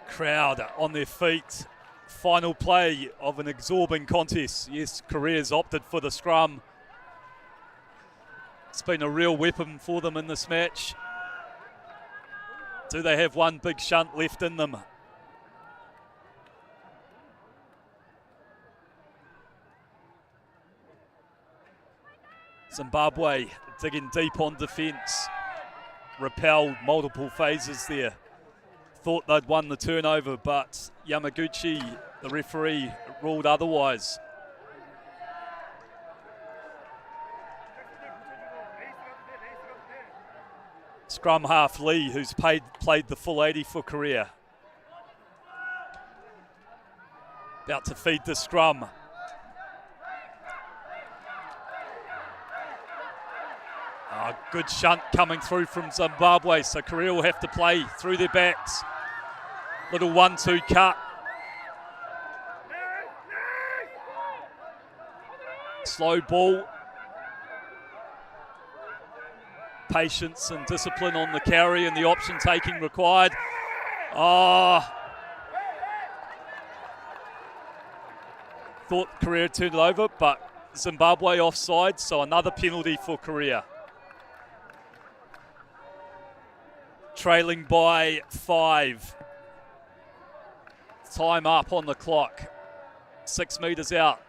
crowd on their feet. Final play of an absorbing contest. Yes, Korea's opted for the scrum. It's been a real weapon for them in this match. Do they have one big shunt left in them? Zimbabwe digging deep on defence. Repelled multiple phases there. Thought they'd won the turnover, but Yamaguchi, the referee, ruled otherwise. Scrum half Lee, who's played the full 80 for Korea. About to feed the scrum. Good shunt coming through from Zimbabwe, so Korea will have to play through their backs. Little 1-2 cut. Slow ball. Patience and discipline on the carry and the option taking required. Thought Korea turned it over, but Zimbabwe offside, so another penalty for Korea. Trailing by 5. Time up on the clock. 6 metres out.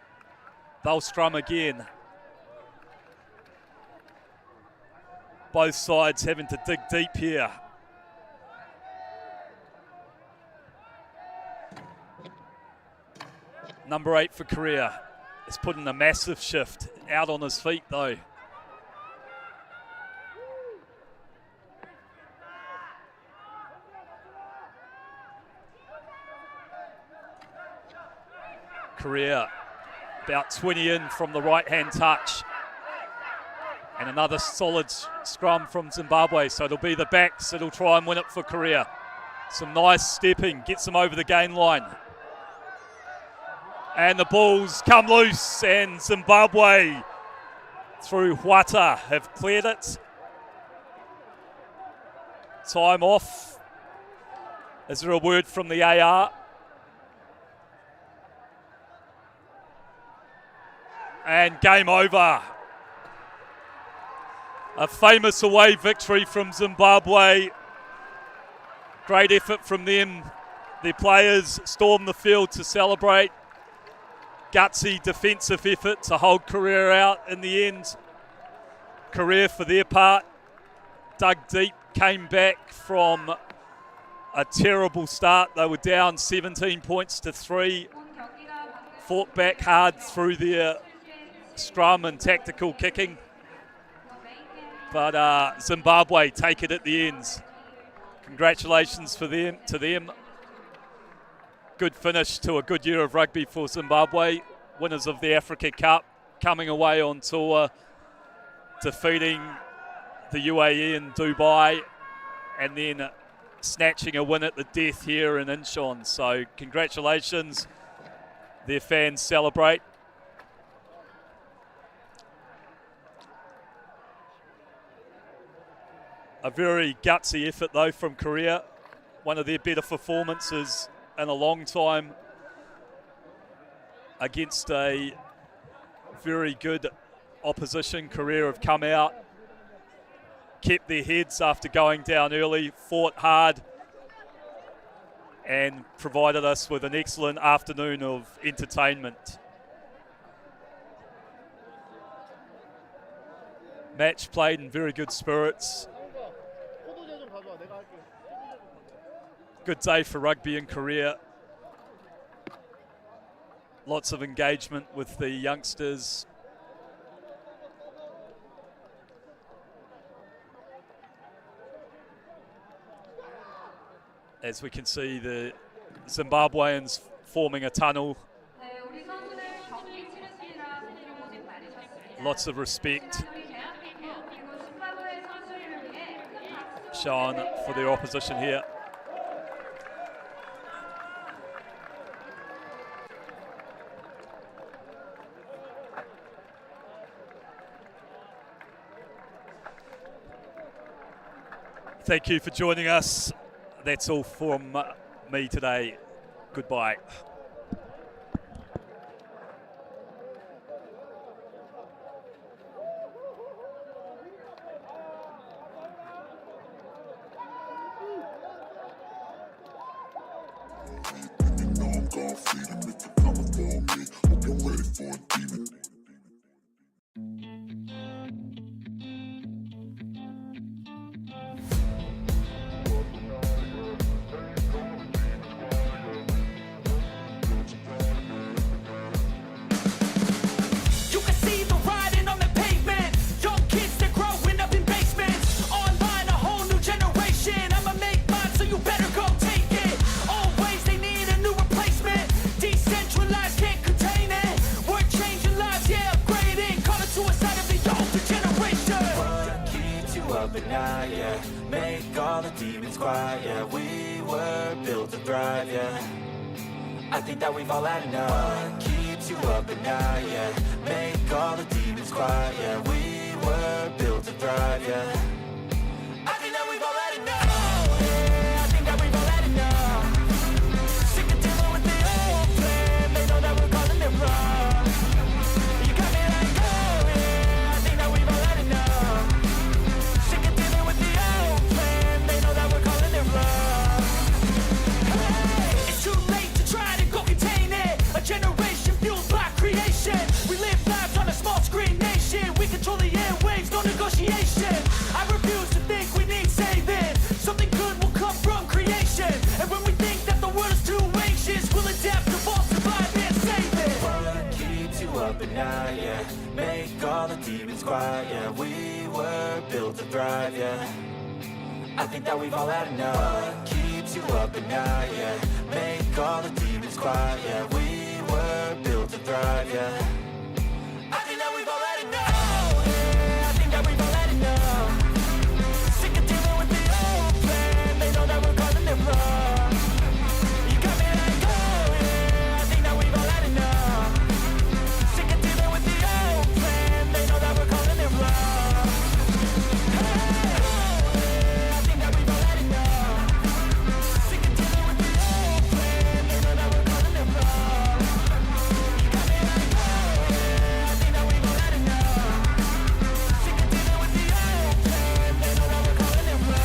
They'll scrum again. Both sides having to dig deep here. Number 8 for Korea is putting a massive shift. Out on his feet though. Korea about 20 in from the right-hand touch. And another solid scrum from Zimbabwe, so it'll be the backs that'll try and win it for Korea. Some nice stepping, gets them over the gain line. And the balls come loose, and Zimbabwe through Huata have cleared it. Time off. Is there a word from the AR? And game over. A famous away victory from Zimbabwe. Great effort from them. Their players stormed the field to celebrate. Gutsy defensive effort to hold Korea out in the end. Korea, for their part, dug deep, came back from a terrible start. They were down 17 points to 3. Fought back hard through their scrum and tactical kicking. But Zimbabwe take it at the ends. Congratulations to them. Good finish to a good year of rugby for Zimbabwe. Winners of the Africa Cup, coming away on tour, defeating the UAE in Dubai, and then snatching a win at the death here in Incheon. So congratulations. Their fans celebrate. A very gutsy effort though from Korea. One of their better performances in a long time against a very good opposition. Korea have come out, kept their heads after going down early, fought hard, and provided us with an excellent afternoon of entertainment. Match played in very good spirits. Good day for rugby in Korea. Lots of engagement with the youngsters. As we can see, the Zimbabweans forming a tunnel. Lots of respect shown for their opposition here. Thank you for joining us. That's all from me today. Goodbye. Hope you're ready for a demon. demons quiet, yeah. We were built to thrive, yeah. I think that we've all had enough. What keeps you up at night, yeah. Make all the demons quiet, yeah. We were built to thrive, yeah. I think that we've all had enough. Oh, yeah, I think that we've all had enough. Sick of dealing with the old plan. They know that we're calling it wrong. You got me like, oh yeah, I think that we've all had enough. Sick of dealing with the old plan. They know that we're calling it wrong. Hey, it's too late to try to go contain it. A generation fueled by creation. We live lives on a small screen nation. We control the airwaves, no negotiation. I refuse to think we need saving. Something good will come from creation. And when we think that the world is too anxious, we'll adapt, evolve, survive, and save it. What keeps you up at night, yeah. Make all the demons quiet, yeah. We were built to thrive, yeah. I think that we've all had enough. What keeps you up at night, yeah. Make all the demons quiet, yeah. We were built to thrive, yeah. I think that we've all had enough. Oh, yeah, I think that we've all had enough. Sick of dealing with the old plan. They know that we're calling it wrong. You got me like, oh yeah, I think that we've all had enough. Sick of dealing with the old plan. They know that we're calling it wrong. Hey, oh yeah, I think that we've all had enough. Sick of dealing with the old plan. They know that we're calling it wrong. You got me like, oh yeah, I think that we've all had enough. Sick of dealing with the old plan. They know that we're calling it wrong.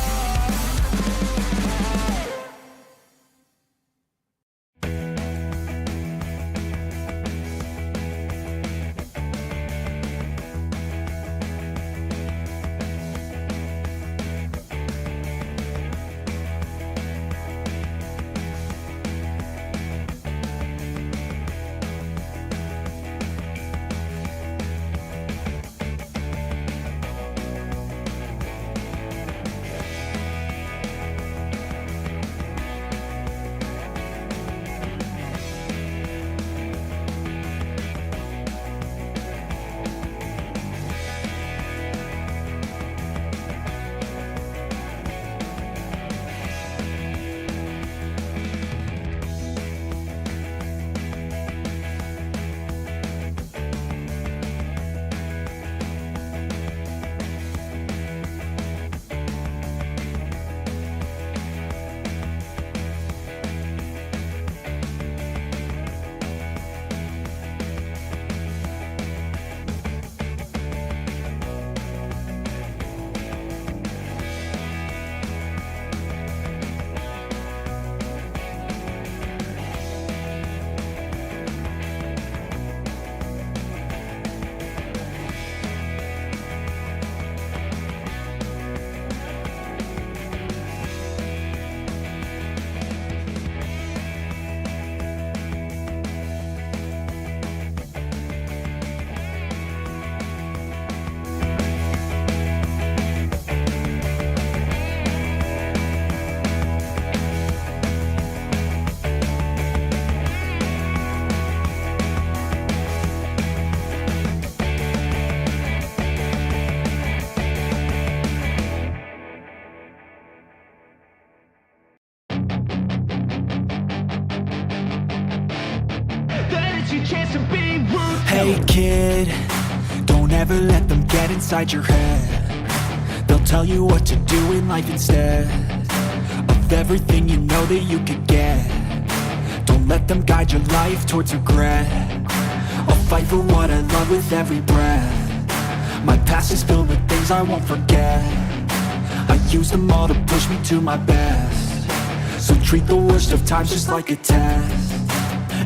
Hey kid, don't ever let them get inside your head. They'll tell you what to do in life instead of everything you know that you could get. Don't let them guide your life towards regret. I'll fight for what I love with every breath. My past is filled with things I won't forget. I use them all to push me to my best. So treat the worst of times just like a test.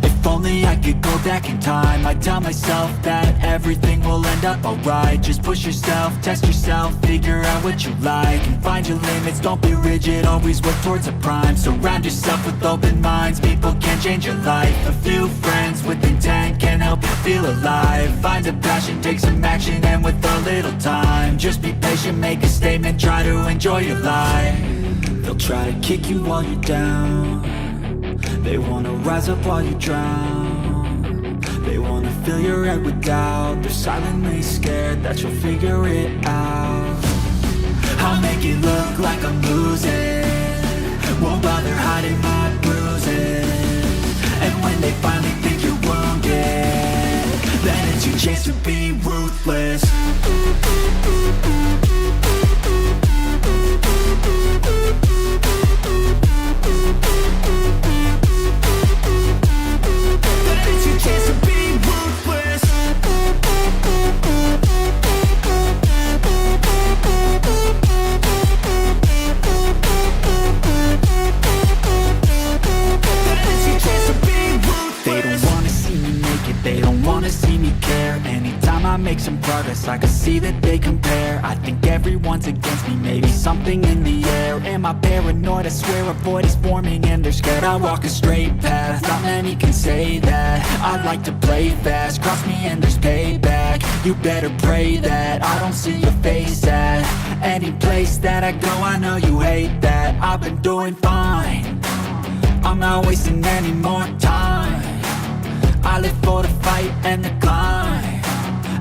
If only I could go back in time, I'd tell myself that everything will end up alright. Just push yourself, test yourself, figure out what you like, and find your limits, don't be rigid, always work towards a prime. Surround yourself with open minds, people can change your life. A few friends with intent can help you feel alive. Find a passion, take some action, and with a little time, just be patient, make a statement, try to enjoy your life. They'll try to kick you while you're down. They wanna rise up while you drown. They wanna fill your head with doubt. They're silently scared that you'll figure it out. I'll make it look like I'm losing. make some progress, I can see that they compare. I think everyone's against me, maybe something in the air. Am I paranoid? I swear a void is forming and they're scared. I walk a straight path, not many can say that. I like to play fast, cross me and there's payback. You better pray that I don't see your face at any place that I go. I know you hate that. I've been doing fine, I'm not wasting any more time. I live for the fight and the climb,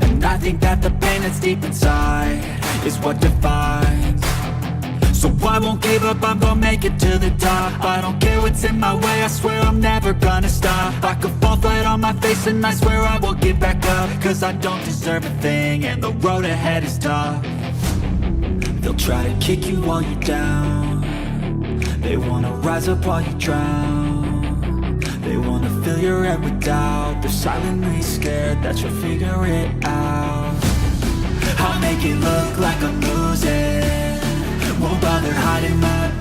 and I think that the pain that's deep inside is what defines. So I won't give up, I'm gonna make it to the top. I don't care what's in my way, I swear I'm never gonna stop. I could fall flat on my face and I swear I will get back up, cause I don't deserve a thing and the road ahead is tough. They'll try to kick you while you're down, they wanna rise up while you drown. They wanna fill your head with doubt, they're silently scared that you'll figure it out. I'll make it look like I'm losing, won't bother hiding my